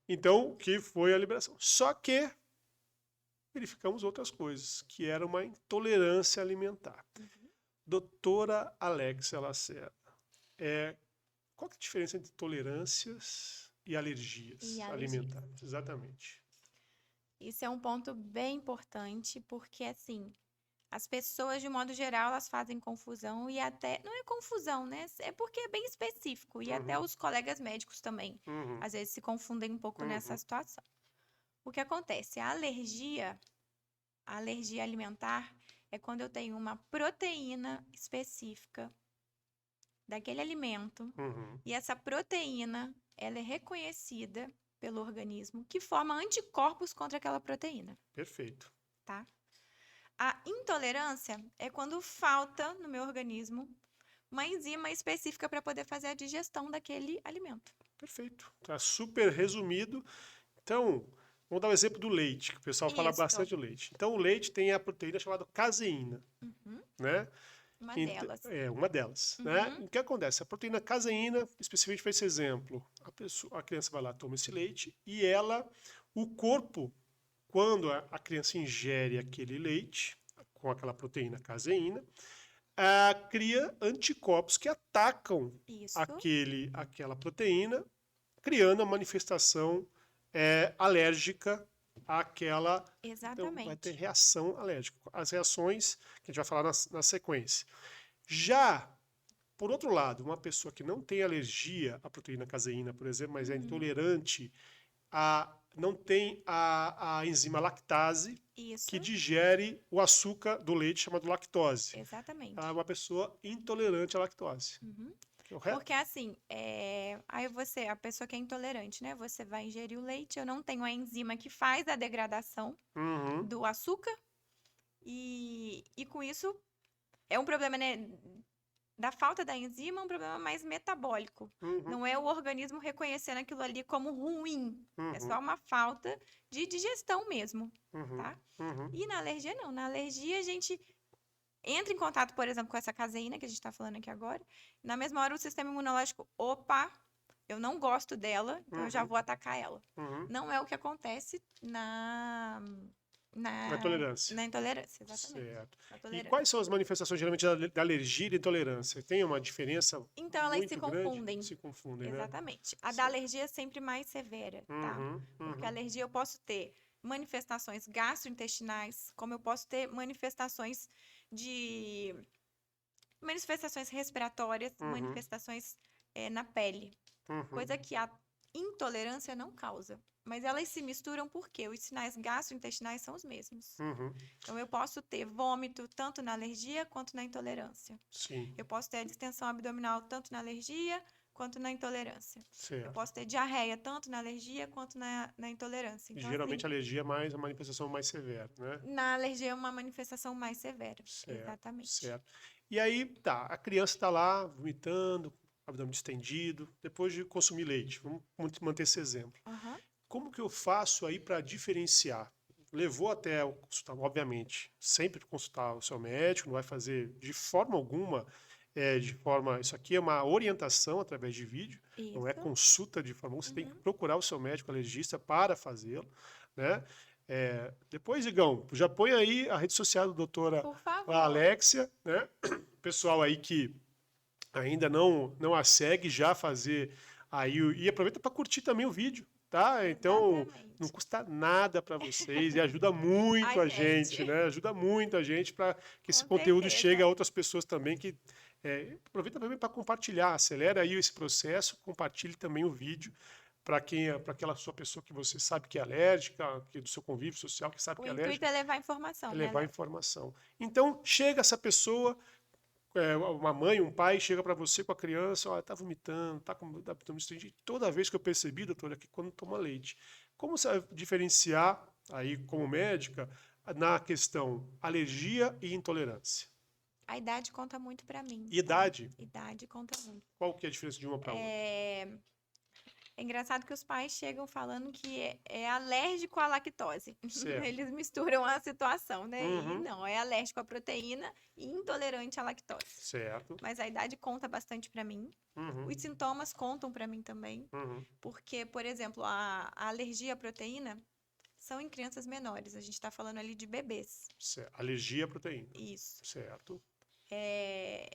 Então, o que foi a liberação? Só que verificamos outras coisas, que era uma intolerância alimentar. Uhum. Doutora Alexia Lacerda, qual que é a diferença entre tolerâncias e alergias E alergias. alimentares? Exatamente. Isso é um ponto bem importante, porque assim, as pessoas, de modo geral, elas fazem confusão e até. Não é confusão, né? É porque é bem específico. E até Uhum, os colegas médicos também, uhum, às vezes, se confundem um pouco nessa uhum, situação. O que acontece? A alergia alimentar, é quando eu tenho uma proteína específica daquele alimento Uhum. e essa proteína, ela é reconhecida pelo organismo que forma anticorpos contra aquela proteína, Perfeito. tá? A intolerância é quando falta no meu organismo uma enzima específica para poder fazer a digestão daquele alimento. Perfeito. Tá super resumido. Então, vamos dar o exemplo do leite, que o pessoal fala Isso. bastante do leite. Então, o leite tem a proteína chamada caseína, Uhum, né? uma delas. É uma delas, né? Uhum, O que acontece? A proteína caseína, especificamente para esse exemplo, a criança vai lá, toma esse leite e o corpo, quando a criança ingere aquele leite com aquela proteína caseína, cria anticorpos que atacam isso, aquela proteína, criando a manifestação alérgica àquela. Então, vai ter exatamente. reação alérgica. As reações que a gente vai falar na sequência. Já, por outro lado, uma pessoa que não tem alergia à proteína caseína, por exemplo, mas é Uhum, intolerante não tem a enzima lactase, isso, que digere o açúcar do leite, chamado lactose. exatamente. Ela é uma pessoa intolerante à lactose. Uhum. Correto? Porque assim, aí você, a pessoa que é intolerante, né? Você vai ingerir o leite, eu não tenho a enzima que faz a degradação Uhum, do açúcar, e com isso é um problema, né? Da falta da enzima, é um problema mais metabólico. uhum, Não é o organismo reconhecendo aquilo ali como ruim. É uhum, só uma falta de digestão mesmo, uhum, tá? uhum, E na alergia, não. Na alergia, a gente entra em contato, por exemplo, com essa caseína que a gente está falando aqui agora. Na mesma hora, o sistema imunológico, opa, eu não gosto dela, então eu já uhum, vou atacar ela. uhum. Não é o que acontece Na tolerância. na intolerância, exatamente. Certo. Na E tolerância. quais são as manifestações geralmente da alergia e da intolerância? Tem uma diferença Então, elas se muito grande? confundem. Se confundem, né? Exatamente. A da Certo. alergia é sempre mais severa, tá? Uhum, Porque a uhum, alergia eu posso ter manifestações gastrointestinais, como eu posso ter de manifestações respiratórias, uhum, manifestações na pele, uhum, coisa que a intolerância não causa. Mas elas se misturam porque os sinais gastrointestinais são os mesmos. uhum. Então, eu posso ter vômito tanto na alergia quanto na intolerância. Sim, Eu posso ter a distensão abdominal tanto na alergia quanto na intolerância. Eu certo. posso ter diarreia tanto na alergia quanto na intolerância. E Então, assim, geralmente a alergia é mais a manifestação mais severa, né? na alergia é uma manifestação mais severa. Certo, Exatamente. certo. E aí, tá, a criança está lá vomitando, abdômen distendido, depois de consumir leite. Vamos manter esse exemplo. Aham. Como que eu faço aí para diferenciar? Levou até o consultar, obviamente, sempre consultar o seu médico, não vai fazer de forma alguma, isso aqui é uma orientação através de vídeo, não é Isso. consulta de forma alguma, você tem que Uhum. procurar o seu médico alergista para fazê-lo, né? Depois, Igão, já põe aí a rede social da doutora Por favor. Alexia, né? Pessoal aí que ainda não a segue, já fazer aí, e aproveita para curtir também o vídeo, tá? Então, não Exatamente. custa nada para vocês e ajuda muito A a gente, gente. né? Ajuda muito a gente para que esse Com conteúdo chegue a certeza. outras pessoas também que aproveita também para compartilhar, acelera aí esse processo, compartilhe também o vídeo para aquela sua pessoa que você sabe que é alérgica, que é do seu convívio social, que sabe O que é intuito alérgica, é levar informação, né, levar Léo? informação. Então, chega essa pessoa, uma mãe, um pai chega para você com a criança, olha, tá vomitando, tá com abdômen distendido. Toda vez que eu percebi, doutora, que quando toma leite, como você vai diferenciar aí como médica na questão alergia e intolerância? A idade conta muito pra mim, tá? Idade, Idade conta muito. qual que é a diferença de uma para outra? É, é engraçado que os pais chegam falando que é alérgico à lactose. Certo. Eles misturam a situação, né? E Uhum. não, é alérgico à proteína e intolerante à lactose. Certo. Mas a idade conta bastante pra mim. Uhum. Os sintomas contam pra mim também, Uhum. porque, por exemplo, a alergia à proteína são em crianças menores. A gente tá falando ali de bebês. Alergia à proteína. Isso. Certo. É,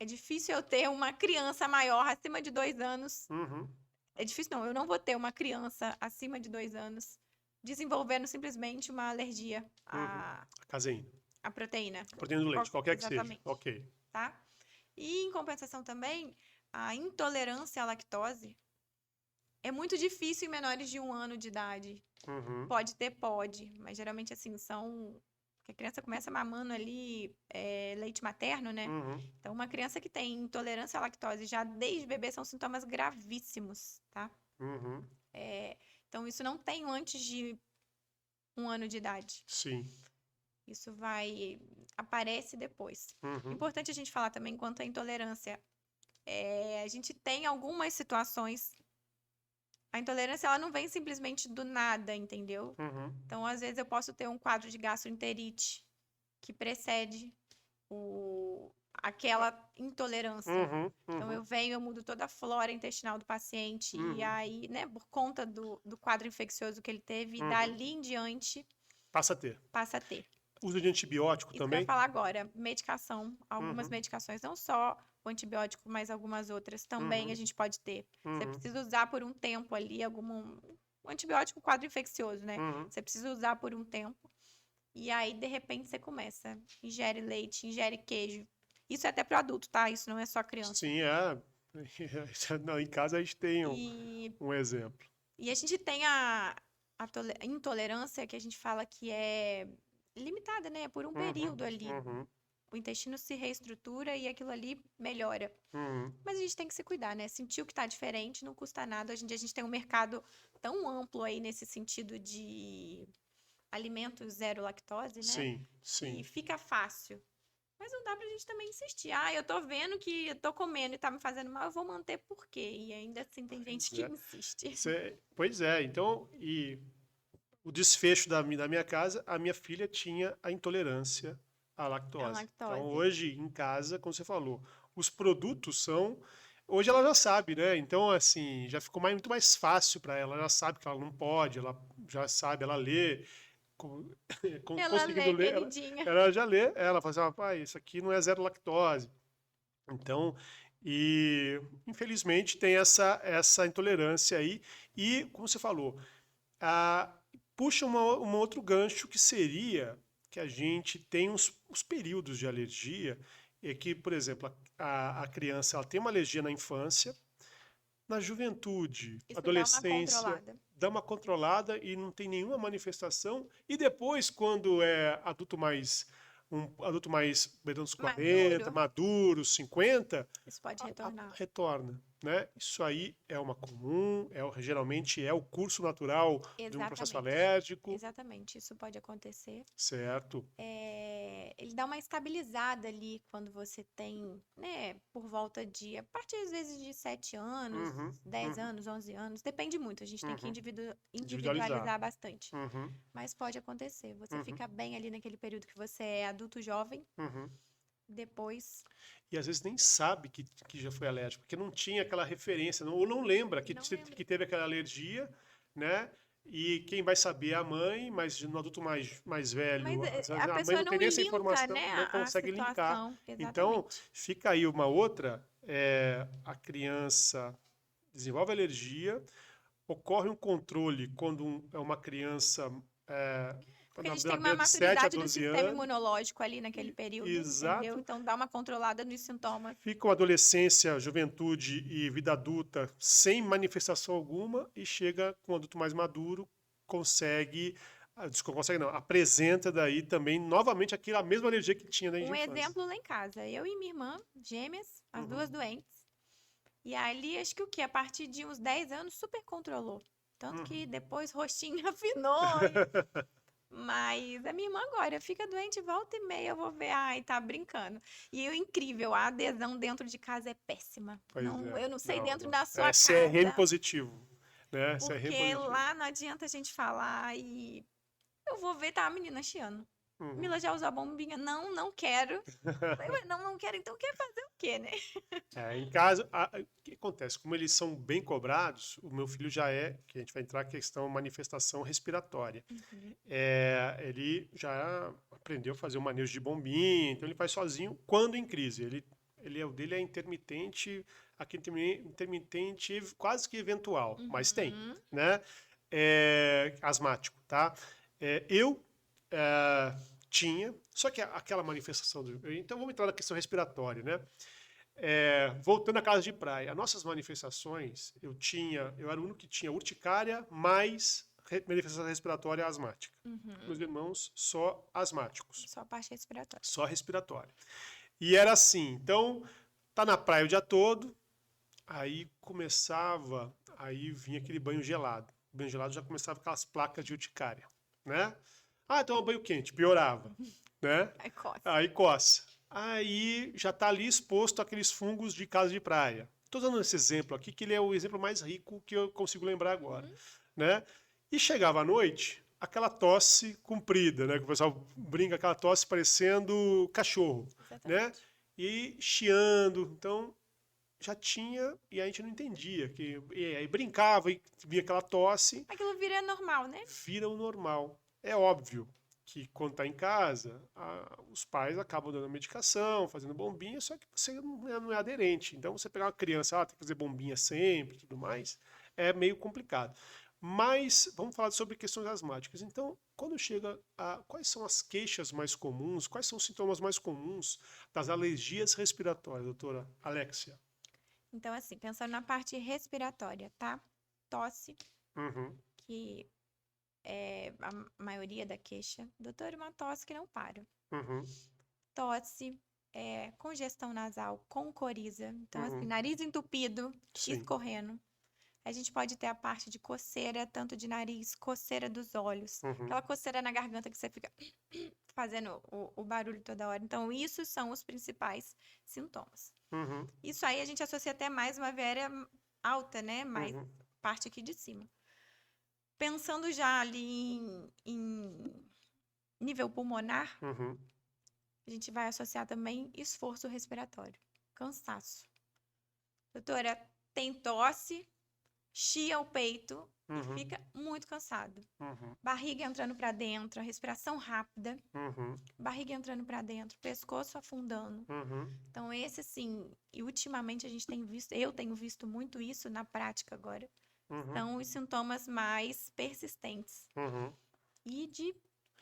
é difícil eu ter uma criança maior, acima de 2 anos. Uhum. É difícil, não. Eu não vou ter uma criança acima de 2 anos desenvolvendo simplesmente uma alergia Uhum. à, A caseína. à proteína. A proteína do leite, qualquer que seja. Exatamente, Ok. tá? E, em compensação também, a intolerância à lactose é muito difícil em menores de 1 ano de idade. Uhum. Pode ter, pode, mas geralmente, assim, são Porque a criança começa mamando ali leite materno, né? Uhum. Então, uma criança que tem intolerância à lactose já desde bebê são sintomas gravíssimos, tá? Uhum. Então, isso não tem antes de 1 ano de idade. Sim. Isso aparece depois. Uhum. Importante a gente falar também quanto à intolerância. A gente tem algumas situações. A intolerância, ela não vem simplesmente do nada, entendeu? Uhum. Então, às vezes, eu posso ter um quadro de gastroenterite que precede aquela intolerância. Uhum. Então, Uhum. eu mudo toda a flora intestinal do paciente, e Uhum. aí, né, por conta do quadro infeccioso que ele teve, e Uhum. dali em diante, Passa a ter. passa a ter. Uso de antibiótico Isso que eu ia também? falar agora, medicação, algumas Uhum. medicações, não só o antibiótico, mas algumas outras também Uhum. a gente pode ter. Você Uhum. precisa usar por um tempo ali um antibiótico quadro infeccioso, né? Uhum. Você precisa usar por um tempo. E aí, de repente, você começa. Ingere leite, ingere queijo. Isso é até para adulto, tá? Isso não é só criança. Sim, é. Não, em casa a gente tem E, um exemplo. e a gente tem a intolerância que a gente fala que é limitada, né? Por um Uhum. período ali. Uhum. O intestino se reestrutura e aquilo ali melhora. Uhum. Mas a gente tem que se cuidar, né? Sentir o que tá diferente não custa nada. Hoje em dia a gente tem um mercado tão amplo aí nesse sentido de alimentos zero lactose, né? Sim, Que sim. fica fácil. Mas não dá pra gente também insistir. Ah, eu tô vendo que eu tô comendo e tá me fazendo mal, eu vou manter por quê? E ainda assim tem gente que É. insiste. Pois é, então, e o desfecho da minha casa, a minha filha tinha a intolerância à A lactose. Então, lactose. hoje, em casa, como você falou, os produtos são. Hoje ela já sabe, né? Então, assim, já ficou muito mais fácil para ela. Ela já sabe que ela não pode, ela já sabe, ela lê, co- Ela conseguindo lê, ler, queridinha. ela já lê, ela fala assim, ah, pai, isso aqui não é zero lactose. Então, e infelizmente tem essa intolerância aí. E, como você falou, ah, puxa um outro gancho que seria que a gente tem os períodos de alergia, e que, por exemplo, a criança ela tem uma alergia na infância, na juventude, Isso dá uma adolescência, controlada. dá uma controlada e não tem nenhuma manifestação, e depois, quando é um adulto mais beirando os 40, Maduro, maduro, 50, isso pode retornar. retorna, né? Isso aí é uma comum, geralmente é o curso natural de um processo Exatamente. alérgico, Exatamente, isso pode acontecer. certo? Ele dá uma estabilizada ali quando você tem, né, por volta a partir às vezes de 7 anos, Uhum, 10 uhum, anos, 11 anos, depende muito, a gente tem que uhum. Individualizar. individualizar bastante. Uhum, Mas pode acontecer, você uhum, fica bem ali naquele período que você é adulto jovem, uhum. depois E às vezes nem sabe que já foi alérgico, porque não tinha aquela referência, ou não lembra não lembra. que teve aquela alergia, né? E quem vai saber é a mãe, mas no adulto mais Mas velho, às vezes a a mãe pessoa não tem não nem essa linka, informação, né, não a consegue linkar. situação, Então, exatamente. fica aí uma outra, a criança desenvolve alergia, ocorre um controle quando é uma criança é, Porque a gente na tem uma beira de 7 a maturidade do 12 sistema anos, imunológico ali naquele período, entendeu? exato. Então dá uma controlada nos sintomas. Ficam adolescência, juventude e vida adulta sem manifestação alguma e chega com um adulto mais maduro, consegue, desculpa, consegue não, apresenta daí também novamente a mesma alergia que tinha desde Um a infância. exemplo lá em casa, eu e minha irmã, gêmeas, as Uhum, duas doentes. E ali, acho que o quê? A partir de uns 10 anos, super controlou. Tanto uhum. que depois rostinho afinou. Mas a minha irmã agora fica doente, volta e meia, eu vou ver, ai, tá brincando. E o incrível, a adesão dentro de casa é péssima. Pois Não, é, eu não sei não, dentro não. da sua É CRM casa, positivo, né? CRM porque positivo. lá não adianta a gente falar e eu vou ver, tá a menina chiando. Uhum. Mila já usou a bombinha? Não, não quero. Falei, "Ué, não, não quero, então quer fazer o quê, né?" Em casa, o que acontece? Como eles são bem cobrados, o meu filho já que a gente vai entrar na questão manifestação respiratória. Uhum. Ele já aprendeu a fazer o manejo de bombinha, então ele faz sozinho quando em crise. O dele é intermitente, intermitente quase que eventual, mas tem, Uhum. né? Asmático, tá? Eu tinha, só que aquela manifestação então vamos entrar na questão respiratória, né? Voltando à casa de praia, as nossas manifestações, eu era o único que tinha urticária mais manifestação respiratória asmática. Meus irmãos, só asmáticos. Só a parte respiratória. Só respiratória. E era assim, então, tá na praia o dia todo, aí vinha aquele banho gelado. O banho gelado já começava com aquelas placas de urticária, né? Ah, então é um banho quente, piorava, né? Aí coça. Aí coça. Aí já tá ali exposto àqueles fungos de casa de praia. Estou dando esse exemplo aqui, que ele é o exemplo mais rico que eu consigo lembrar agora, né? E chegava à noite, aquela tosse comprida, né? Que o pessoal brinca, aquela tosse parecendo cachorro, né? Exatamente. E chiando, então já tinha, e a gente não entendia, e aí brincava e vinha aquela tosse, Aquilo vira normal, né? vira o normal. É óbvio que quando está em casa, os pais acabam dando medicação, fazendo bombinha, só que você não é aderente. Então, você pegar uma criança, tem que fazer bombinha sempre e tudo mais, é meio complicado. Mas vamos falar sobre questões asmáticas. Então, quando chega quais são as queixas mais comuns, quais são os sintomas mais comuns das alergias respiratórias, doutora Alexia? Então, assim, pensando na parte respiratória, tá? Tosse, Uhum, que é a maioria da queixa. Doutor, uma tosse que não para. uhum, Tosse, congestão nasal com coriza. Então, assim, uhum. nariz entupido, Sim. escorrendo. A gente pode ter a parte de coceira, tanto de nariz, coceira dos olhos. Uhum, Aquela coceira na garganta que você fica fazendo o barulho toda hora. Então, isso são os principais sintomas. uhum, Isso aí a gente associa até mais uma viária alta, né? Mais uhum, parte aqui de cima. Pensando já ali em nível pulmonar, uhum, a gente vai associar também esforço respiratório, cansaço. Doutora, tem tosse, chia o peito e uhum, fica muito cansado. uhum, Barriga entrando para dentro, a respiração rápida, uhum, barriga entrando para dentro, pescoço afundando. uhum, Então, esse assim, e ultimamente a gente tem visto, eu tenho visto muito isso na prática agora, uhum, são os sintomas mais persistentes uhum. e de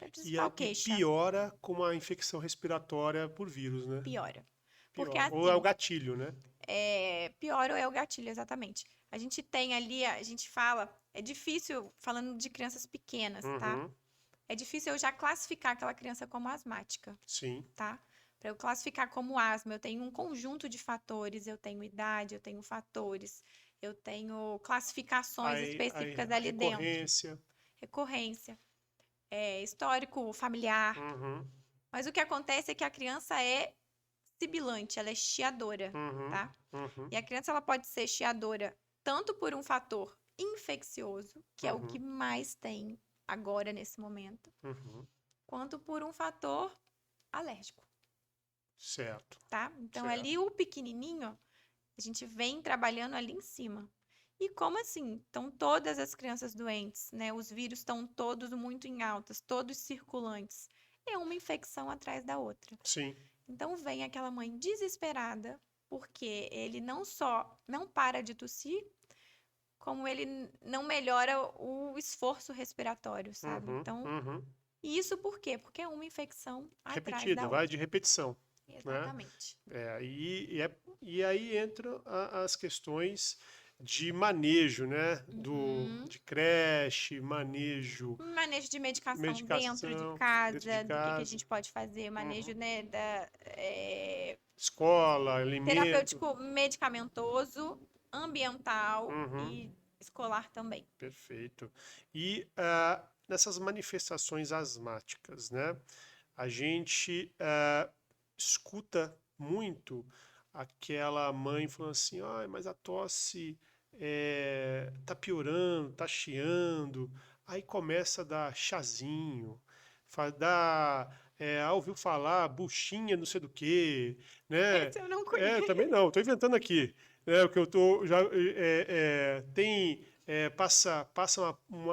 a E, principal e queixa, piora com a infecção respiratória por vírus, né? piora. Porque Piora. Ou é o assim, gatilho, né? pior ou é o gatilho, exatamente. A gente tem ali, a gente fala, é difícil, falando de crianças pequenas, tá? Uhum, É difícil eu já classificar aquela criança como asmática, sim. tá? Para eu classificar como asma, eu tenho um conjunto de fatores, eu tenho idade, eu tenho fatores, eu tenho classificações Aí específicas a ali dentro. recorrência. Recorrência, histórico familiar. Uhum, Mas o que acontece é que a criança é sibilante, ela é chiadora, uhum, tá? uhum, E a criança ela pode ser chiadora tanto por um fator infeccioso, que é o que uhum, mais tem agora nesse momento, uhum. quanto por um fator alérgico, Certo, tá? Então certo. ali o pequenininho, a gente vem trabalhando ali em cima. E como assim? Estão todas as crianças doentes, né? Os vírus estão todos muito em altas, todos circulantes. É uma infecção atrás da outra. Sim. Então vem aquela mãe desesperada, porque ele não só não para de tossir, como ele não melhora o esforço respiratório, sabe? Uhum, Então, uhum. e isso por quê? Porque é uma infecção atrás Repetida, da vai outra. de repetição, né? Exatamente. E aí entram as questões de manejo, né? Uhum. De creche, manejo, Manejo de medicação dentro de medicação dentro de casa, do que a casa, gente pode fazer, manejo, uhum. né, Escola, alimento. terapêutico medicamentoso, ambiental Uhum, e escolar também. perfeito. E nessas manifestações asmáticas, né? A gente escuta muito aquela mãe falando assim, ai, mas a tosse tá piorando, tá chiando. Aí começa a dar chazinho, ouviu falar buchinha não sei do que, né? Esse eu não Também conheço. não, tô inventando aqui. O que eu tô já passa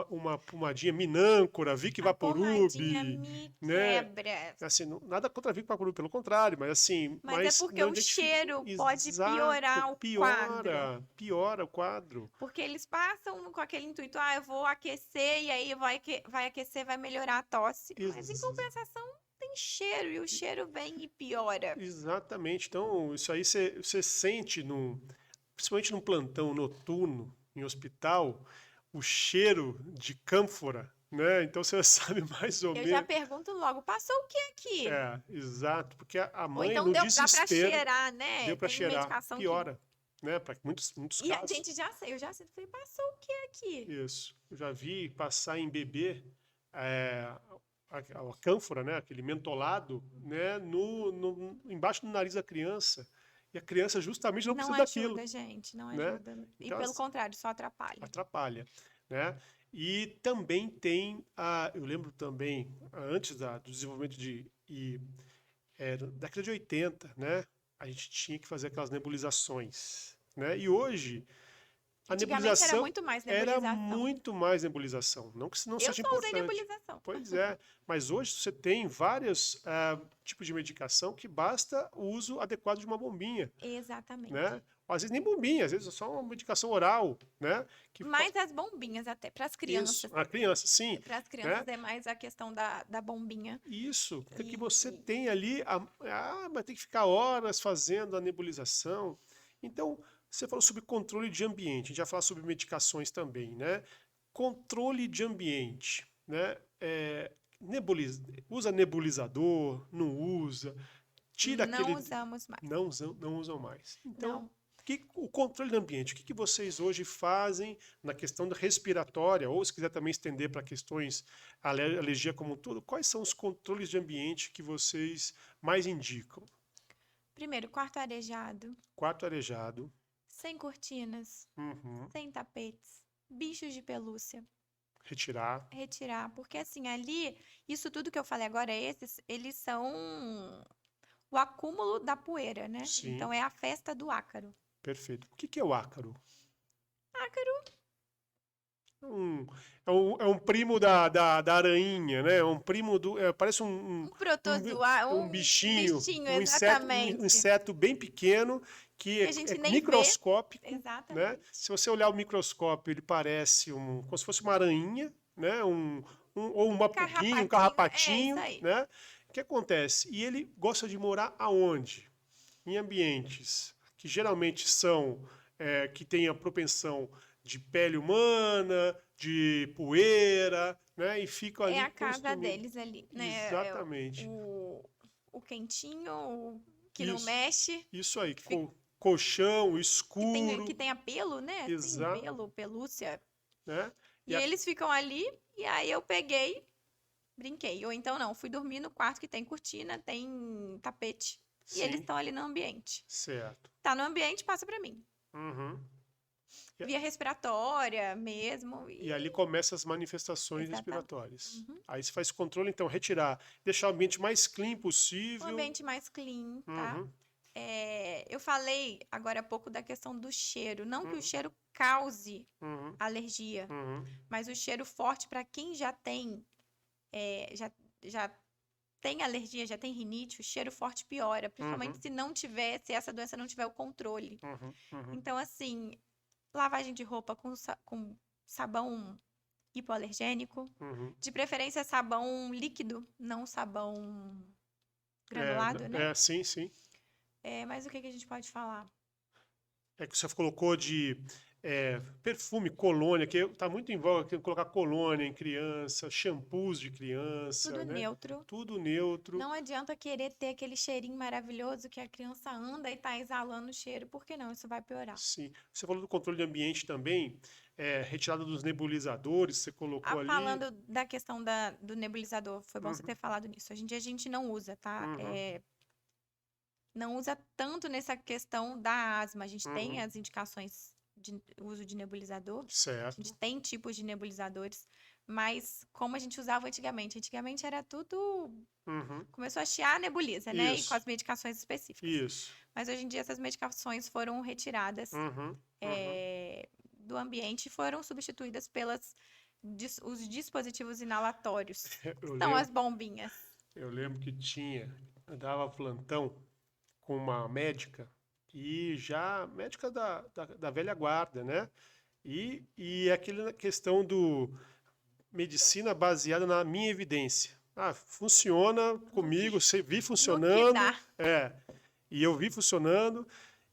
uma pomadinha Minâncora, Vic A pomadinha Vaporub, me né? quebra. Assim, nada contra Vic Vaporub, pelo contrário, mas assim, Mas é porque não o identifica. cheiro pode Exato, piorar o quadro. piora o quadro. Porque eles passam com aquele intuito, eu vou aquecer e aí vai aquecer, vai melhorar a tosse. Mas em Ex- compensação tem cheiro e o cheiro vem e piora. Exatamente. Então, isso aí você sente, principalmente num plantão noturno, em hospital, o cheiro de cânfora, né? Então você sabe mais ou Eu já menos. pergunto logo, passou o que aqui? É, exato, porque a Ou mãe, então no dá pra desespero, cheirar, né? deu para Tem cheirar, medicação que. piora, né? Para muitos E a casos. gente já sei, eu já sei, falei, passou o que aqui? Isso. Eu já vi passar em bebê é, a cânfora, né? Aquele mentolado, né? Embaixo do nariz da criança. E a criança justamente não Não precisa daquilo, ajuda, gente, não né? ajuda. E Então, pelo contrário, só atrapalha. atrapalha, né? E também eu lembro também, antes do desenvolvimento década de 80, né? A gente tinha que fazer aquelas nebulizações, né? E hoje a Antigamente era nebulização muito mais era nebulização. muito mais nebulização. Não que isso não Eu seja só usei importante. nebulização. Pois é, mas hoje você tem vários tipos de medicação que basta o uso adequado de uma bombinha, Exatamente. né? Às vezes nem bombinha, às vezes é só uma medicação oral, né? Mais as bombinhas até, para as crianças. Isso, a criança, sim, Para as né? crianças é mais a questão da bombinha. Isso, porque E- você tem ali, mas tem que ficar horas fazendo a nebulização. Então, você falou sobre controle de ambiente, a gente vai falar sobre medicações também, né? Controle de ambiente, né? Usa nebulizador, não usa, tira Não aquele. usamos mais. Não usam mais. Então, Não. o controle do ambiente, o que vocês hoje fazem na questão da respiratória, ou se quiser também estender para questões alergia como um todo, quais são os controles de ambiente que vocês mais indicam? Primeiro, quarto arejado, Quarto arejado. sem cortinas, Uhum. sem tapetes, bichos de pelúcia, Retirar. retirar, porque assim, ali, isso tudo que eu falei agora, eles são o acúmulo da poeira, né? Sim. Então é a festa do ácaro. Perfeito. O que é o ácaro? Ácaro É um primo da aranha, né? É um primo do. Parece um protozoário, um bichinho, bichinho, um exatamente. inseto bem pequeno que Que a gente é nem vê. microscópico, né? Exatamente. Se você olhar o microscópio, ele parece como se fosse uma aranha, né? Ou uma pulguinha, um carrapatinho, É isso aí. né? O que acontece? E ele gosta de morar aonde? Em ambientes que geralmente que têm a propensão de pele humana, de poeira, né? E ficam ali É a casa consumindo. deles ali, né? Exatamente. O quentinho, o que não Isso. mexe, Isso aí, fica- colchão escuro, que tem apelo, né? Tem Exato. pelo, pelúcia. né? E eles ficam ali, e aí eu peguei, brinquei. Ou então não, fui dormir no quarto que tem cortina, tem tapete. E eles Sim, estão ali no ambiente. certo. Tá no ambiente, passa pra mim. Uhum. Via respiratória mesmo. E ali começam as manifestações Exatamente. respiratórias. Uhum. Aí você faz controle, então, retirar, deixar o ambiente mais clean Um possível. ambiente mais clean, tá? Uhum. Eu falei agora há pouco da questão do cheiro. Não que o Uhum. cheiro cause Uhum. alergia, Uhum. mas o cheiro forte para quem já tem, já tem alergia, já tem rinite, o cheiro forte piora, principalmente se essa doença não tiver o controle. Uhum. Uhum. Então, assim, lavagem de roupa com sabão hipoalergênico, Uhum. de preferência sabão líquido, não sabão granulado, né? Sim, sim. Mas o que a gente pode falar? É que você colocou de perfume, colônia, que está muito em voga colocar colônia em criança, shampoos de criança, Tudo né? neutro. Tudo neutro. Não adianta querer ter aquele cheirinho maravilhoso que a criança anda e tá exalando o cheiro, porque não, isso vai piorar. Sim. Você falou do controle de ambiente também, retirada dos nebulizadores, você colocou ali. Falando da questão do nebulizador, foi bom você ter falado nisso. Hoje em dia a gente não usa, tá? Não usa tanto nessa questão da asma. A gente tem as indicações de uso de nebulizador. A Certo. gente tem tipos de nebulizadores, mas como a gente usava antigamente. Antigamente era tudo. Começou a chiar a nebuliza, né? E Isso. com as medicações específicas. Isso. Mas hoje em dia essas medicações foram retiradas do ambiente e foram substituídas os dispositivos inalatórios. São as bombinhas. Eu lembro que eu dava plantão com uma médica, e já médica da velha guarda, né? E aquela questão do medicina baseada na minha evidência. Funciona comigo, vi funcionando. E eu vi funcionando,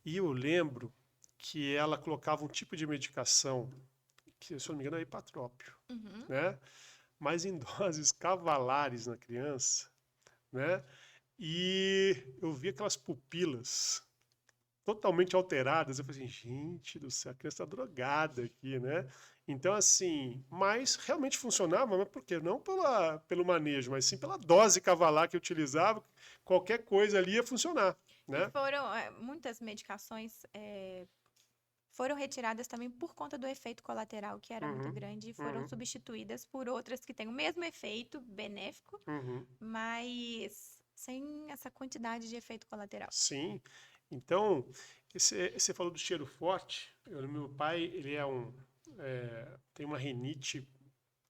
e eu lembro que ela colocava um tipo de medicação que se eu não me engano é hipatrópio, Uhum. né? Mas em doses cavalares na criança, né? E eu vi aquelas pupilas totalmente alteradas. Eu falei assim, gente do céu, a criança está drogada aqui, né? Então, assim, mas realmente funcionava, mas por quê? Não pelo manejo, mas sim pela dose cavalar que eu utilizava, qualquer coisa ali ia funcionar, E né? foram, muitas medicações foram retiradas também por conta do efeito colateral, que era muito Uhum, grande, e foram uhum, substituídas por outras que têm o mesmo efeito benéfico, uhum. mas sem essa quantidade de efeito colateral. Sim. Então, você falou do cheiro forte. Meu pai, ele tem uma rinite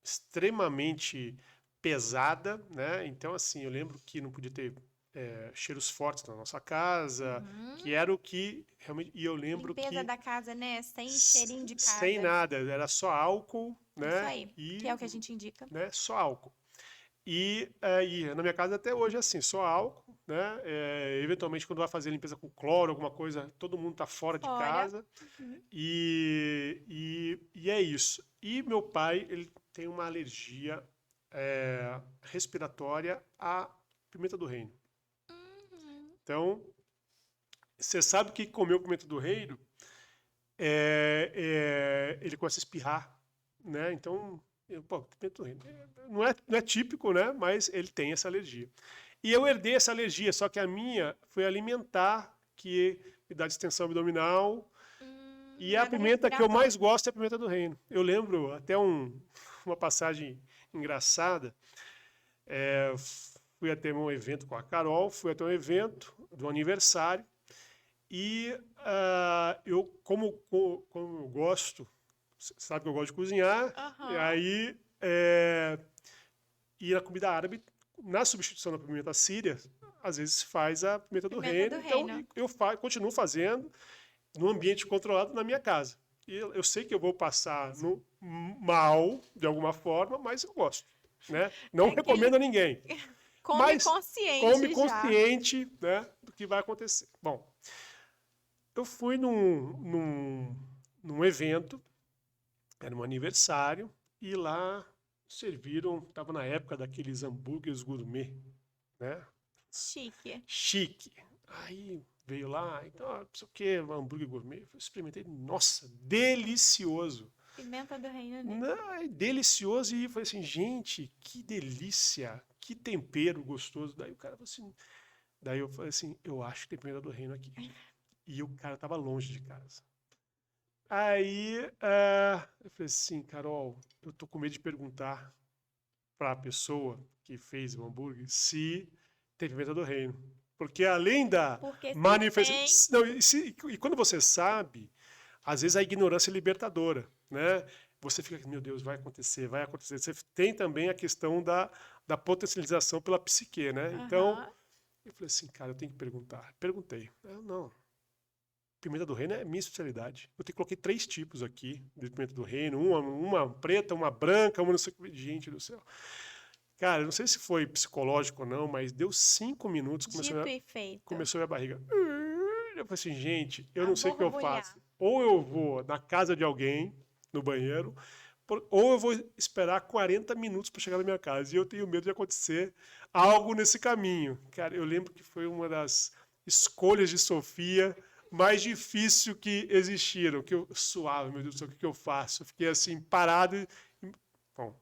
extremamente pesada, né? Então, assim, eu lembro que não podia ter cheiros fortes na nossa casa, Uhum. que era o que realmente. E eu lembro Limpeza que da casa, né? Sem cheirinho de sem casa. nada, era só álcool, Isso né? aí, que E, é o que a gente indica. né, só álcool. E na minha casa até hoje é assim, só álcool, né? Eventualmente, quando vai fazer limpeza com cloro, alguma coisa, todo mundo tá fora de Fora. casa. Uhum. E é isso. E meu pai, ele tem uma alergia respiratória à pimenta do reino. Uhum. Então, você sabe que comeu pimenta do reino, ele começa a espirrar, né? Então, pô, pimenta do reino. Não é típico, né? Mas ele tem essa alergia. E eu herdei essa alergia, só que a minha foi alimentar, que me dá distensão abdominal. E a Nada pimenta que eu mais respiratório. gosto é a pimenta do reino. Eu lembro até uma passagem engraçada. É, fui até um evento com a Carol, fui até um evento do aniversário. E eu, como eu gosto, sabe que eu gosto de cozinhar, e Aham. aí e na comida árabe, na substituição da pimenta síria, às vezes se faz a pimenta do Pimenta reino. do Então reino. eu continuo fazendo num ambiente controlado na minha casa. E eu sei que eu vou passar no mal de alguma forma, mas eu gosto, né? Não É aquele recomendo a ninguém, come mas come consciente já. consciente, né, do que vai acontecer. Bom, eu fui num evento, era um aniversário, e lá serviram, estava na época daqueles hambúrgueres gourmet, né? Chique. Chique. Aí veio lá, então, não sei o que, hambúrguer gourmet. Eu experimentei, nossa, delicioso. Pimenta do reino nele. Não, é delicioso. E falei assim, gente, que delícia, que tempero gostoso. Daí o cara falou assim, daí eu falei assim, eu acho que tem pimenta do reino aqui. E o cara tava longe de casa. Aí eu falei assim, Carol, eu tô com medo de perguntar para a pessoa que fez o hambúrguer se tem pimenta do reino. Porque além da Porque se tem. manifestação. E quando você sabe, às vezes a ignorância é libertadora, né? Você fica, meu Deus, vai acontecer, vai acontecer. Você tem também a questão da potencialização pela psique, né? Então, Aham. eu falei assim, cara, eu tenho que perguntar. Perguntei. Eu, não, pimenta do reino é minha especialidade. Coloquei 3 tipos aqui de pimenta do reino, uma preta, uma branca, uma não sei o que. Gente do céu. Cara, eu não sei se foi psicológico ou não, mas deu 5 minutos, Dito e feito. começou a minha barriga. Eu falei assim, gente, eu A não sei o que eu borbulhar. faço. Ou eu vou na casa de alguém, no banheiro, ou eu vou esperar 40 minutos para chegar na minha casa. E eu tenho medo de acontecer algo nesse caminho. Cara, eu lembro que foi uma das escolhas de Sofia mais difícil que existiram. Que eu suava, meu Deus do céu, o que eu faço? Eu fiquei assim, parado. Bom,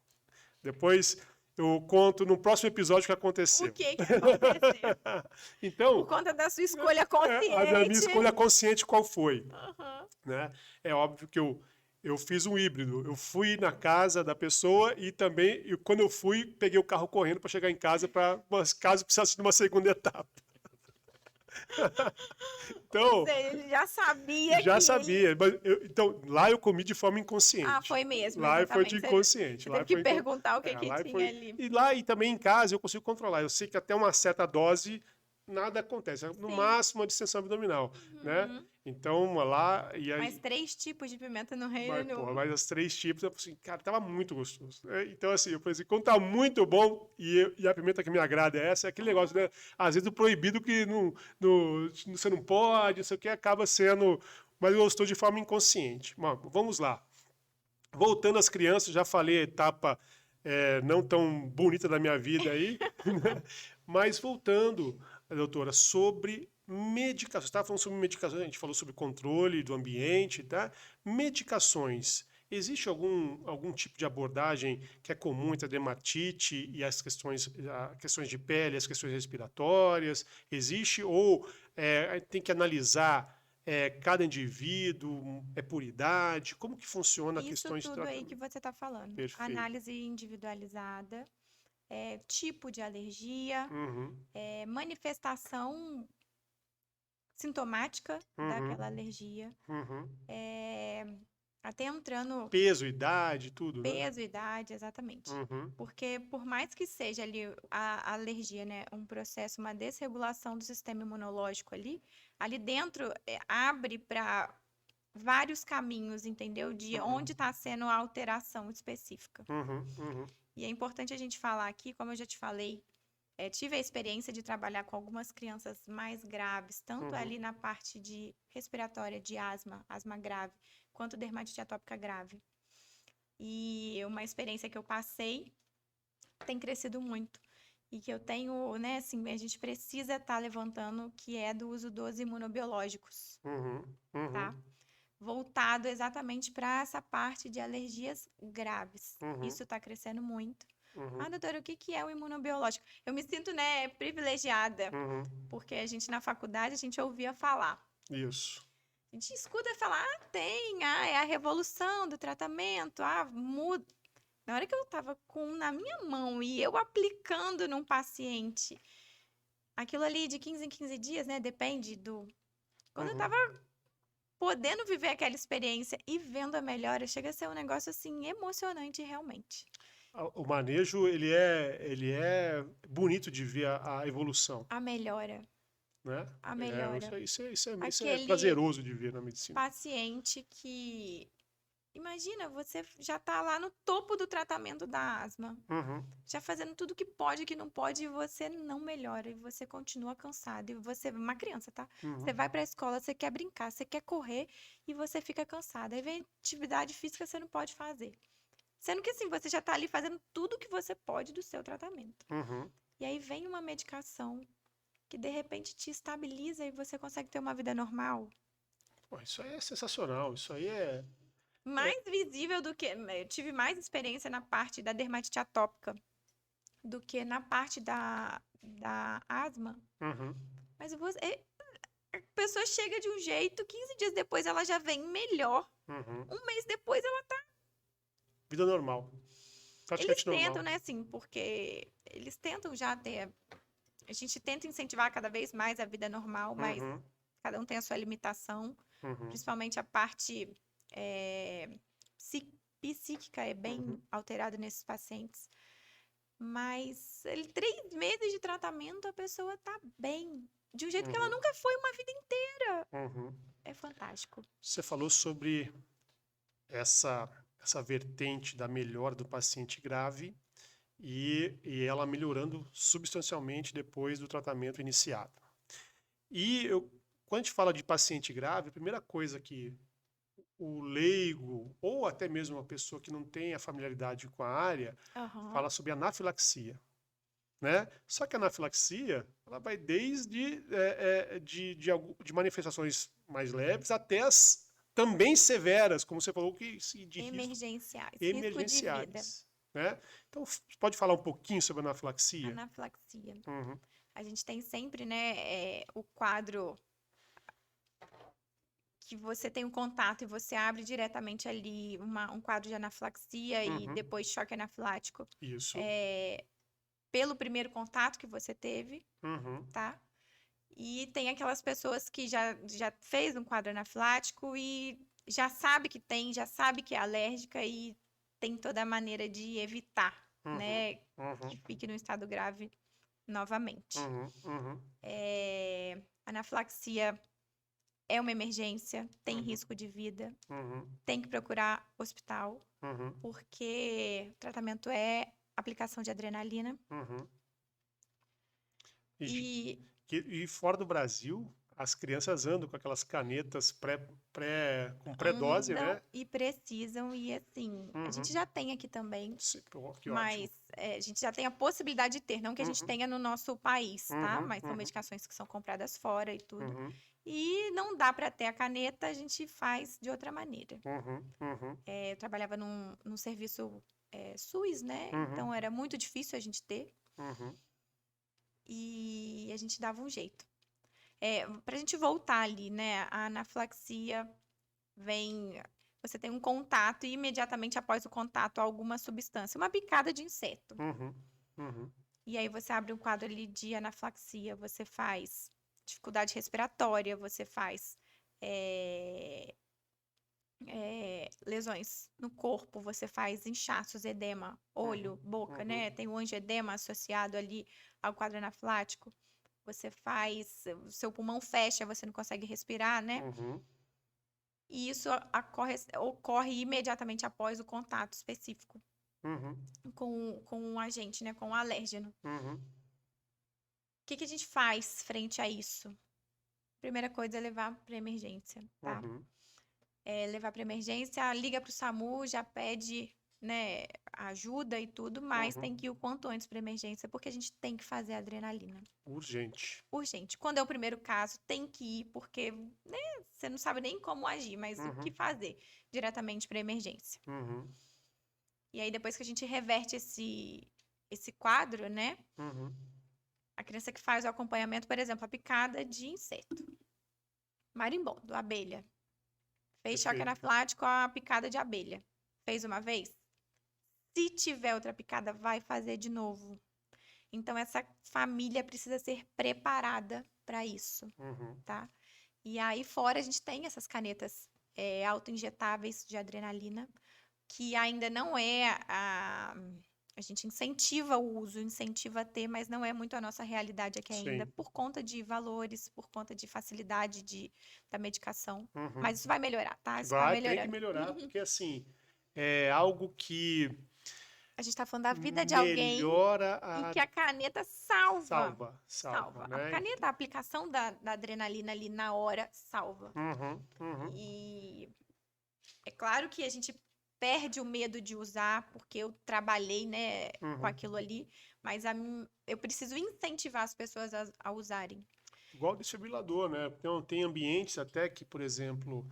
depois eu conto no próximo episódio o que O aconteceu. que que aconteceu? Então, Por conta da sua escolha a minha consciente. escolha consciente qual foi? Aham. Né? É óbvio que eu fiz um híbrido. Eu fui na casa da pessoa e também, quando eu fui, peguei o carro correndo para chegar em casa, para caso precisasse de uma segunda etapa. Ou Então, seja, ele já sabia já que ele. sabia. Mas então, lá eu comi de forma Ah, inconsciente. foi mesmo, Lá foi de exatamente. inconsciente. Você Lá teve que foi perguntar o que que lá tinha foi. ali. E lá e também em casa eu consigo controlar. Eu sei que até uma certa dose nada acontece. No Sim. máximo a distensão abdominal, né? Uhum. Então lá e Mas aí, 3 tipos de pimenta no mas, reino. porra, mas as 3 tipos, eu falei assim, cara, tava muito gostoso. Né? Então assim, eu falei assim, quando tá muito bom e a pimenta que me agrada é essa, é aquele negócio, né? Às vezes o proibido que você não pode, não sei o que, acaba sendo mais gostoso de forma inconsciente. Bom, vamos lá. Voltando às crianças, já falei a etapa não tão bonita da minha vida aí, né? Mas voltando, doutora, sobre medicações. Você estava falando sobre medicações, a gente falou sobre controle do ambiente, tá? Medicações. Existe algum tipo de abordagem que é comum entre a dermatite e as questões de pele, as questões respiratórias? Existe? Ou tem que analisar cada indivíduo, por idade? Como que funciona a Isso questões de tudo aí que tratamento? você está falando. Perfeito. Análise individualizada, tipo de alergia, Uhum, manifestação sintomática uhum, daquela alergia, uhum. é, até entrando Peso, idade, tudo, né? peso, idade, exatamente. Uhum, Porque por mais que seja ali a alergia, né, um processo, uma desregulação do sistema imunológico ali dentro abre para vários caminhos, entendeu? De uhum, onde está sendo a alteração específica. uhum, uhum, E é importante a gente falar aqui, como eu já te falei, tive a experiência de trabalhar com algumas crianças mais graves, tanto uhum, ali na parte de respiratória, de asma grave, quanto dermatite atópica grave. E uma experiência que eu passei tem crescido muito. E que eu tenho, né, assim, a gente precisa estar levantando, que é do uso dos imunobiológicos, uhum, uhum, tá? Voltado exatamente para essa parte de alergias graves. uhum, Isso está crescendo muito. uhum, Ah, doutora, o que que é o imunobiológico? Eu me sinto, né, privilegiada, uhum. porque a gente na faculdade a gente ouvia falar. Isso. A gente escuta falar, é a revolução do tratamento, muda. Na hora que eu tava com um na minha mão e eu aplicando num paciente, aquilo ali de 15 em 15 dias, né, depende do. Quando eu Uhum. tava podendo viver aquela experiência e vendo a melhora, chega a ser um negócio assim emocionante realmente. O manejo, ele é bonito de ver a evolução, A melhora, né? a melhora. Isso é Aquele prazeroso de ver na medicina. paciente que, imagina, você já tá lá no topo do tratamento da asma, Uhum, já fazendo tudo que pode, que não pode, e você não melhora, e você continua cansado, e você, uma criança, tá? Você uhum, vai pra escola, você quer brincar, você quer correr, e você fica cansado. Aí vem atividade física, você não pode fazer. Sendo que assim, você já tá ali fazendo tudo que você pode do seu tratamento. uhum. E aí vem uma medicação que de repente te estabiliza e você consegue ter uma vida normal. Pô, isso aí é sensacional. Isso aí é. Mais visível do que. Eu tive mais experiência na parte da dermatite atópica do que na parte da asma. Uhum, Mas a pessoa chega de um jeito, 15 dias depois ela já vem melhor. uhum. Um mês depois ela tá. Vida normal. Eles Praticamente tentam, normal. né, assim, porque eles tentam já ter. A gente tenta incentivar cada vez mais a vida normal, mas Uhum, cada um tem a sua limitação. uhum, Principalmente a parte é, psíquica é bem uhum, alterada nesses pacientes. Mas 3 meses de tratamento, a pessoa tá bem. De um jeito que ela uhum, nunca foi uma vida inteira. uhum. É fantástico. Você falou sobre essa vertente da melhora do paciente grave e ela melhorando substancialmente depois do tratamento iniciado. Quando a gente fala de paciente grave, a primeira coisa que o leigo, ou até mesmo uma pessoa que não tem a familiaridade com a área, Aham. fala sobre anafilaxia. Né? Só que a anafilaxia ela vai desde de manifestações mais leves até as também severas, como você falou, de risco Emergenciais. Risco de vida. emergenciais. Né? Então, pode falar um pouquinho sobre a anafilaxia? Anafilaxia. Uhum, A gente tem sempre, né, o quadro que você tem um contato e você abre diretamente ali um quadro de anafilaxia e uhum, depois choque anafilático. isso. É, pelo primeiro contato que você teve, Uhum, tá? E tem aquelas pessoas que já fez um quadro anafilático e já sabe que tem, já sabe que é alérgica e tem toda a maneira de evitar, uhum, né, uhum, que fique no estado grave novamente. uhum, uhum, Anafilaxia é uma emergência, tem uhum, risco de vida, uhum, tem que procurar hospital, uhum, porque o tratamento é aplicação de adrenalina uhum. E, e e fora do Brasil, as crianças andam com aquelas canetas com pré-dose, Andam né? e precisam, e assim, a gente Uhum. já tem aqui também, Pô, que ótimo. mas a gente já tem a possibilidade de ter, não que a gente Uhum. tenha no nosso país, tá? Uhum. Mas são Uhum. medicações que são compradas fora e tudo. Uhum. E não dá para ter a caneta, a gente faz de outra maneira. Uhum. Uhum. Eu trabalhava num serviço SUS, né? Uhum. Então era muito difícil a gente ter Uhum. e a gente dava um jeito. Para a gente voltar ali, né? A anafilaxia vem. Você tem um contato e imediatamente após o contato alguma substância, uma picada de inseto. Uhum. Uhum. E aí você abre um quadro ali de anafilaxia, você faz dificuldade respiratória, você faz lesões no corpo, você faz inchaços, edema, olho, boca, né? Uhum. Tem o angioedema associado ali ao quadro anafilático. Você faz, o seu pulmão fecha, você não consegue respirar, né? Uhum. E isso ocorre imediatamente após o contato específico Uhum. com o agente, né? Com o alérgeno. Uhum. O que a gente faz frente a isso? Primeira coisa é levar para emergência, tá? Uhum. Levar para emergência, liga para o SAMU, já pede, né, ajuda e tudo, mas Uhum. tem que ir o quanto antes para emergência, porque a gente tem que fazer a adrenalina. Urgente. Urgente. Quando é o primeiro caso, tem que ir, porque, né, você não sabe nem como agir, mas o que Uhum. fazer diretamente para emergência. Uhum. E aí, depois que a gente reverte esse quadro, né, Uhum. a criança que faz o acompanhamento, por exemplo, a picada de inseto, marimbondo, abelha. Fez choque Perfeito. anafilático a picada de abelha. Fez uma vez? Se tiver outra picada, vai fazer de novo. Então, essa família precisa ser preparada para isso, Uhum. tá? E aí, fora, a gente tem essas canetas auto-injetáveis de adrenalina, que ainda não é a gente incentiva o uso, incentiva a ter, mas não é muito a nossa realidade aqui ainda, Sim. por conta de valores, por conta de facilidade da medicação. Uhum. Mas isso vai melhorar, tá? Isso tá Tem que melhorando. melhorar, porque assim, é algo que A gente tá falando da vida de alguém melhora e a que a caneta salva. salva, A né? caneta, a aplicação da adrenalina ali na hora, salva. Uhum. Uhum. E é claro que a gente perde o medo de usar, porque eu trabalhei, né, com Uhum. aquilo ali, mas eu preciso incentivar as pessoas a usarem. Igual o desfibrilador, né? Então, tem ambientes até que, por exemplo,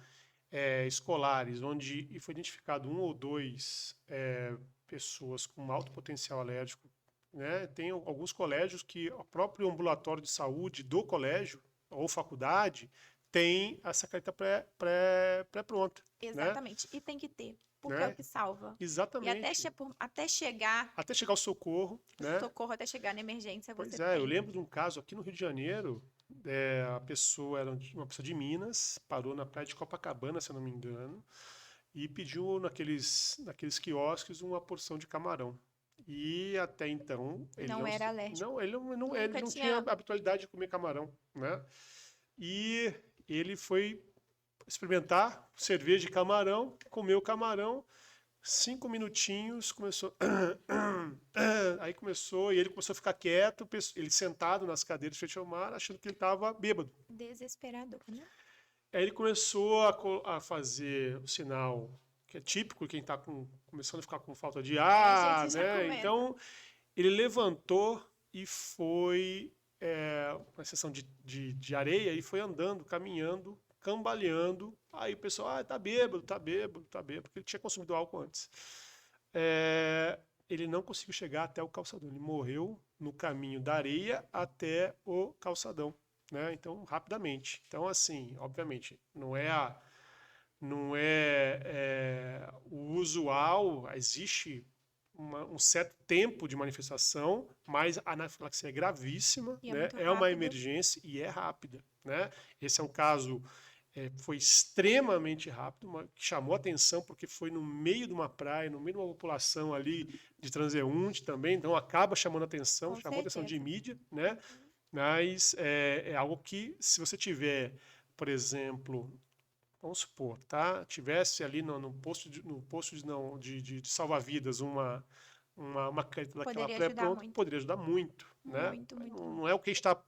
escolares, onde foi identificado um ou dois pessoas com alto potencial alérgico, né? Tem alguns colégios que o próprio ambulatório de saúde do colégio ou faculdade tem essa carta pré-pronta, né? Exatamente. E tem que ter, porque é o Né? que salva. E Exatamente. até chegar, Até chegar o socorro, o né? socorro, até chegar na emergência, Pois você é, eu tem. lembro de um caso aqui no Rio de Janeiro, a pessoa era uma pessoa de Minas, parou na praia de Copacabana, se eu não me engano, e pediu naqueles quiosques uma porção de camarão. E até então Não era alérgico. ele Nunca não tinha tinha. habitualidade de comer camarão, né? E ele foi experimentar cerveja de camarão, comeu camarão, 5 minutinhos, começou. Aí começou, e ele começou a ficar quieto, ele sentado nas cadeiras de frente ao mar, achando que ele estava bêbado. Desesperador, né? Aí ele começou a fazer o sinal que é típico de quem está começando a ficar com falta de A ar, gente já né? começa. Então ele levantou e foi uma seção de areia e foi andando, caminhando, cambaleando. Aí o pessoal, tá bêbado, tá bêbado, tá bêbado, porque ele tinha consumido álcool antes. Ele não conseguiu chegar até o calçadão. Ele morreu no caminho da areia até o calçadão, né? Então, rapidamente. Então, assim, obviamente, não é o usual. Existe um certo tempo de manifestação, mas a anafilaxia é gravíssima, E é né? muito É uma rápido. emergência e é rápida, né? Esse é um caso foi extremamente rápido, que chamou atenção porque foi no meio de uma praia, no meio de uma população ali de transeunte também, então acaba chamando atenção, Com chamou atenção de certeza. mídia, né? Mas é algo que, se você tiver, por exemplo, vamos supor, tá? Tivesse ali no posto de salva-vidas uma caneta daquela Poderia ajudar pré-pronta, muito. poderia ajudar muito, né? Muito, muito, Não muito. é o que está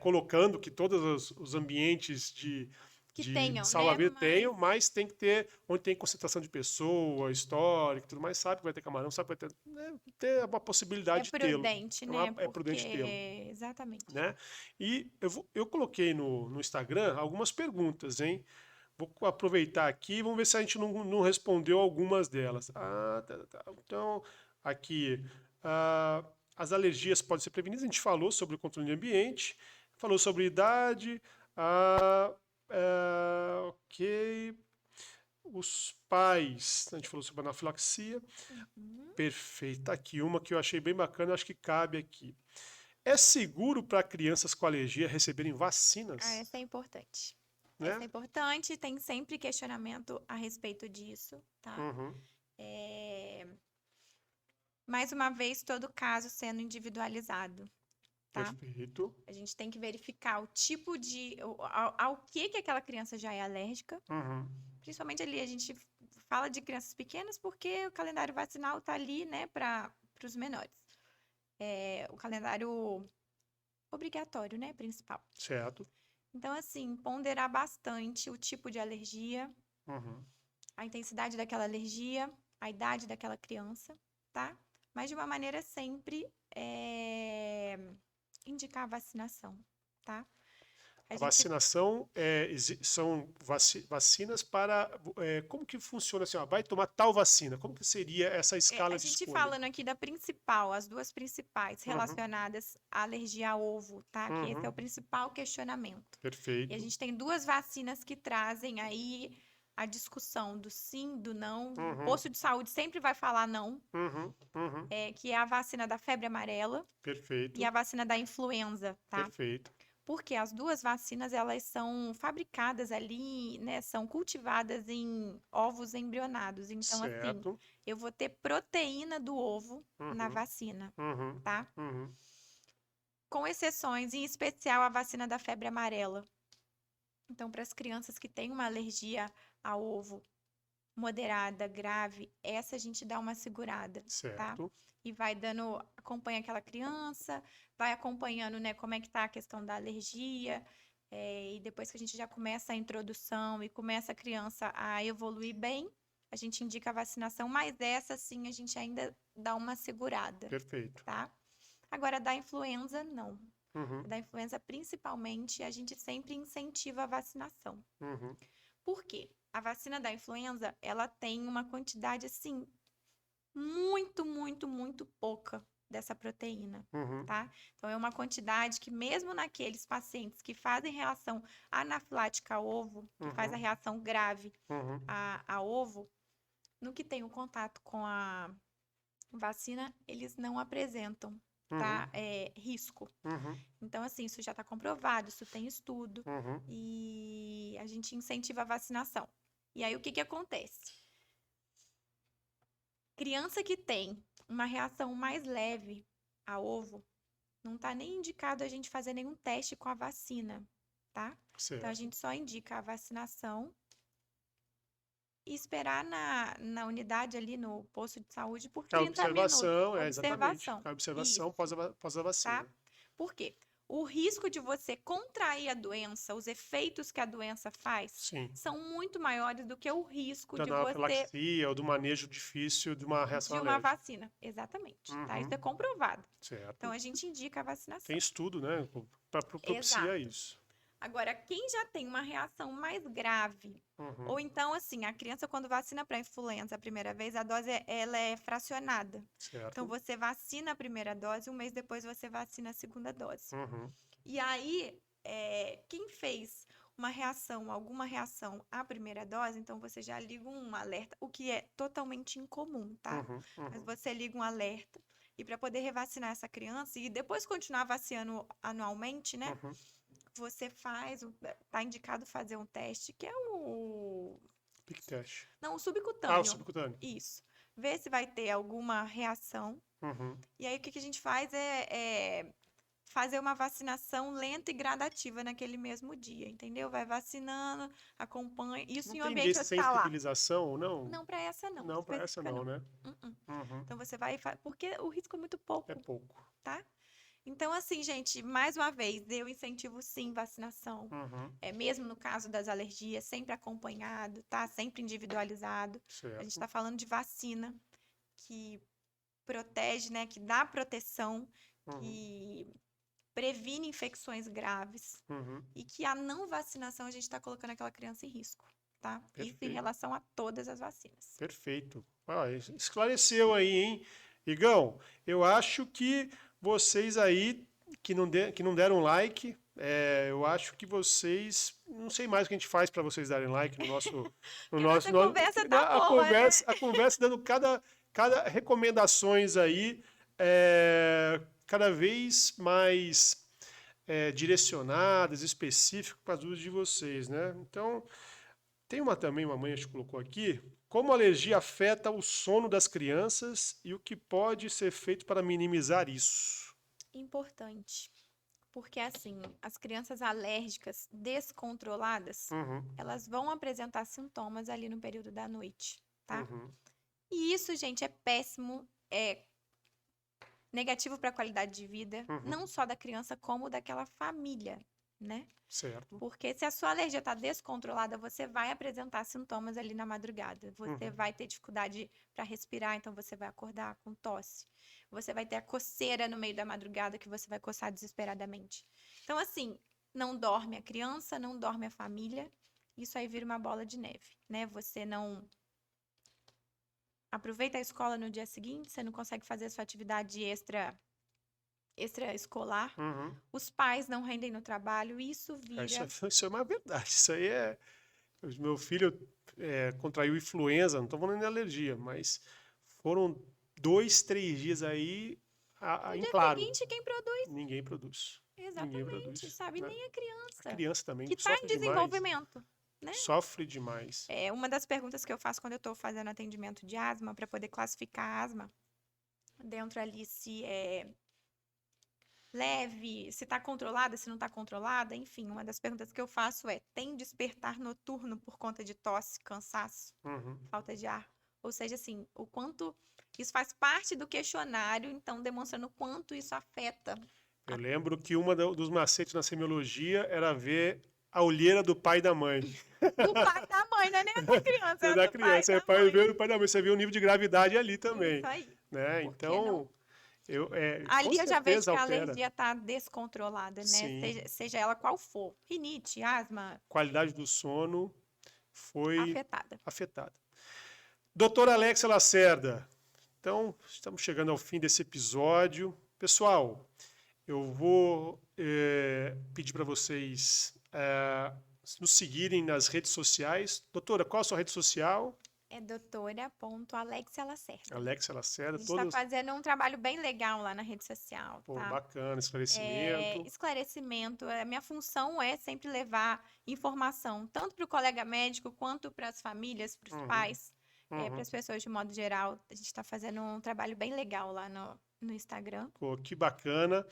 colocando que todos os ambientes Que de tenham, né? salva-vida Mas tenham, mas tem que ter, onde tem concentração de pessoa, histórica, e tudo mais, sabe que vai ter camarão, sabe que vai ter, né, ter uma é possibilidade de tê-lo. prudente, né? É prudente tê-lo, Porque, exatamente. né? E eu coloquei no Instagram algumas perguntas, hein? Vou aproveitar aqui, vamos ver se a gente não respondeu algumas delas. Tá. Então, aqui, as alergias podem ser prevenidas. A gente falou sobre o controle do ambiente, falou sobre idade. Ok. Os pais, a gente falou sobre anafilaxia. Uhum. Perfeito. Tá aqui uma que eu achei bem bacana, acho que cabe aqui. É seguro para crianças com alergia receberem vacinas? Essa é importante. Essa Né? é importante, tem sempre questionamento a respeito disso, tá? Uhum. É, mais uma vez, todo caso sendo individualizado, tá? Perfeito. A gente tem que verificar o tipo de, ao que aquela criança já é alérgica. Uhum. Principalmente ali, a gente fala de crianças pequenas porque o calendário vacinal tá ali, né, para os menores. O calendário obrigatório, né, principal. Certo. Então, assim, ponderar bastante o tipo de alergia, Uhum. a intensidade daquela alergia, a idade daquela criança, tá? Mas de uma maneira sempre indicar a vacinação, tá? A A gente, vacinação são vacinas para. Como que funciona assim? Ó, vai tomar tal vacina? Como que seria essa a escala de gente escolha? falando aqui da principal, as duas principais Uhum. relacionadas à alergia a ovo, tá? Que esse é Uhum. o principal questionamento. E a Perfeito. gente tem duas vacinas que trazem aí a discussão do sim, do não. O Uhum. posto de saúde sempre vai falar não, Uhum. Uhum. que é a vacina da febre amarela e a Perfeito. vacina da influenza, tá? Perfeito. Porque as duas vacinas, elas são fabricadas ali, né? São cultivadas em ovos embrionados. Então, assim, Certo. eu vou ter proteína do ovo na Uhum. vacina, Uhum. tá? Uhum. Com exceções, em especial a vacina da febre amarela. Então, para as crianças que têm uma alergia ao ovo moderada, grave, essa a gente dá uma segurada, tá? Certo. E vai dando, acompanha aquela criança, vai acompanhando, né, como é que tá a questão da alergia, e depois que a gente já começa a introdução e começa a criança a evoluir bem, a gente indica a vacinação, mas essa sim a gente ainda dá uma segurada, Perfeito. tá? Agora, da influenza, não. Uhum. Da influenza, principalmente, a gente sempre incentiva a vacinação. Uhum. Por quê? A vacina da influenza, ela tem uma quantidade, assim, muito, muito, muito pouca dessa proteína, Uhum. tá? Então, é uma quantidade que mesmo naqueles pacientes que fazem reação anafilática a ovo, que faz a Uhum. reação grave Uhum. a ovo, no que tem o contato com a vacina, eles não apresentam, Uhum. tá? Risco. Uhum. Então, assim, isso já está comprovado, isso tem estudo, Uhum. e a gente incentiva a vacinação. E aí, o que que acontece? Criança que tem uma reação mais leve a ovo, não está nem indicado a gente fazer nenhum teste com a vacina, tá? Então, a Certo. gente só indica a vacinação e esperar na unidade ali no posto de saúde por A 30 minutos. observação, exatamente. Observação. A observação Isso, pós a tá? vacina. Por quê? O risco de você contrair a doença, os efeitos que a doença faz, Sim. são muito maiores do que o risco Da de você anafilaxia ou do manejo difícil de uma reação de uma alérgica. vacina. Exatamente, tá? Isso Uhum. é comprovado. Então Certo. a gente indica a Tem vacinação. estudo, né, para propiciar Exato. isso. Agora, quem já tem uma reação mais grave, Uhum. ou então assim, a criança quando vacina para influenza a primeira vez, a dose ela é fracionada. Então Certo. você vacina a primeira dose, um mês depois você vacina a segunda dose. Uhum. E aí, quem fez uma reação, alguma reação à primeira dose, então você já liga um alerta, o que é totalmente incomum, tá? Uhum. Mas Uhum. você liga um alerta e para poder revacinar essa criança e depois continuar vacinando anualmente, né? Uhum. Você faz, tá indicado fazer um teste que é Pic teste. não, o O subcutâneo. subcutâneo. Isso. Ver se vai ter alguma reação. Uhum. E aí o que que a gente faz é fazer uma vacinação lenta e gradativa naquele mesmo dia, entendeu? Vai vacinando, acompanha. Isso Não em um tem ambiente hospitalar. dessensibilização ou não? Não, para essa não, Não, para essa específica não, não. né? Uh-uh. Uhum. Então você vai. Porque o risco é muito É pouco, pouco. tá? Então, assim, gente, mais uma vez, eu incentivo sim vacinação. Uhum, Mesmo no caso das alergias, sempre acompanhado, tá? Sempre individualizado. A gente certo. está falando de vacina que protege, né? Que dá proteção, Uhum, que previne infecções graves uhum, e que a não vacinação a gente está colocando aquela criança em risco, tá? Isso em perfeito, relação a todas as vacinas. perfeito. Esclareceu aí, hein? Igão, eu acho que vocês aí que não deram like, eu acho que vocês. Não sei mais o que a gente faz para vocês darem like no nosso. No Porque nosso, nossa conversa tá a boa, né? conversa, a conversa dando cada recomendações aí, cada vez mais direcionadas, específicas para as dúvidas de vocês, né? Então, tem também, uma mãe a gente colocou aqui, como a alergia afeta o sono das crianças e o que pode ser feito para minimizar isso. Importante. Porque, assim, as crianças alérgicas descontroladas, Uhum, elas vão apresentar sintomas ali no período da noite, tá? uhum, E isso, gente, é péssimo, é negativo para a qualidade de vida, uhum, não só da criança, como daquela família, né? certo. Porque se a sua alergia está descontrolada, você vai apresentar sintomas ali na madrugada. Você Uhum, vai ter dificuldade para respirar, então você vai acordar com tosse. Você vai ter a coceira no meio da madrugada que você vai coçar desesperadamente. Então, assim, não dorme a criança, não dorme a família. Isso aí vira uma bola de neve, né? Você não aproveita a escola no dia seguinte, você não consegue fazer a sua atividade extraescolar. uhum. Os pais não rendem no trabalho, e isso Isso, vira. isso é uma verdade. Isso aí é. Meu filho contraiu influenza, não estou falando de alergia, mas foram 2, 3 dias aí No em dia claro. seguinte, quem produz? Ninguém produz. Ninguém Exatamente, produz, sabe? né? Nem a A criança, criança também que está em sofre demais. desenvolvimento, né? Sofre demais. Uma das perguntas que eu faço quando eu estou fazendo atendimento de asma, para poder classificar a asma, dentro ali se é leve, se está controlada, se não está controlada, enfim, uma das perguntas que eu faço é: tem despertar noturno por conta de tosse, cansaço, Uhum. falta de ar? Ou seja, assim, o quanto isso faz parte do questionário, então demonstrando o quanto isso afeta Eu lembro que uma dos macetes na semiologia era ver a olheira do pai e da mãe. do pai e da mãe, não é nem da criança, É é da do pai e criança, é da pai mãe. ver o pai da mãe. Você vê o nível de gravidade ali Isso também, aí. né? Porque não. Então, com Ali eu já vejo certeza que a altera. alergia está descontrolada, né? Sim, Seja ela qual for. Rinite, asma, qualidade do sono foi afetada. afetada. Doutora Alexia Lacerda, então estamos chegando ao fim desse episódio. Pessoal, eu vou pedir para vocês nos seguirem nas redes sociais. Doutora, qual a sua rede social? É doutora.Alexia Lacerda. Alexia A Lacerda, gente está todas. fazendo um trabalho bem legal lá na rede social, Pô, tá? bacana, esclarecimento. Esclarecimento. A minha função é sempre levar informação, tanto para o colega médico, quanto para as famílias, para os Uhum, pais, para uhum. as pessoas de modo geral. A gente está fazendo um trabalho bem legal lá no Instagram. Pô, que bacana.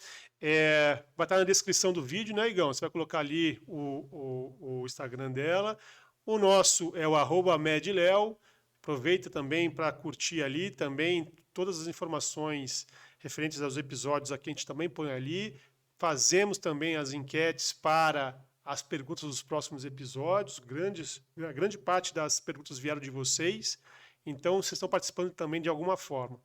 Vai estar na descrição do vídeo, né, Igão? Você vai colocar ali o Instagram dela. O nosso é o @medleo. Aproveita também para curtir ali também todas as informações referentes aos episódios aqui, a gente também põe ali. Fazemos também as enquetes para as perguntas dos próximos episódios. Grande parte das perguntas vieram de vocês. Então, vocês estão participando também de alguma forma.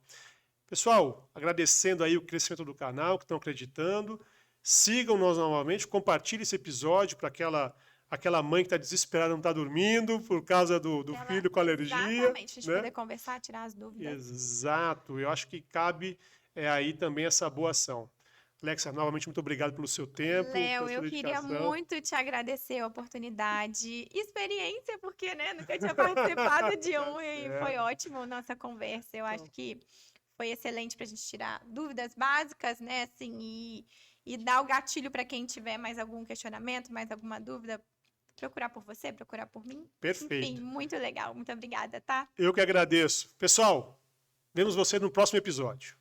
Pessoal, agradecendo aí o crescimento do canal, que estão acreditando. Sigam-nos novamente, compartilhe esse episódio para aquela mãe que está desesperada, não está dormindo por causa do filho com alergia. Exatamente, a gente Né? poder conversar, tirar as dúvidas. Exato, eu acho que cabe aí também essa boa ação. Alexia, novamente, muito obrigado pelo seu tempo, Léo, pela eu sua queria dedicação. muito te agradecer a oportunidade, experiência, porque, né, nunca tinha participado de Tá um e foi certo. ótimo a nossa conversa. Eu acho Então, que foi excelente para a gente tirar dúvidas básicas, né, assim, e dar o gatilho para quem tiver mais algum questionamento, mais alguma dúvida, procurar por você, procurar por mim. Enfim, perfeito. muito legal. Muito obrigada, tá? Eu que agradeço. Pessoal, vemos você no próximo episódio.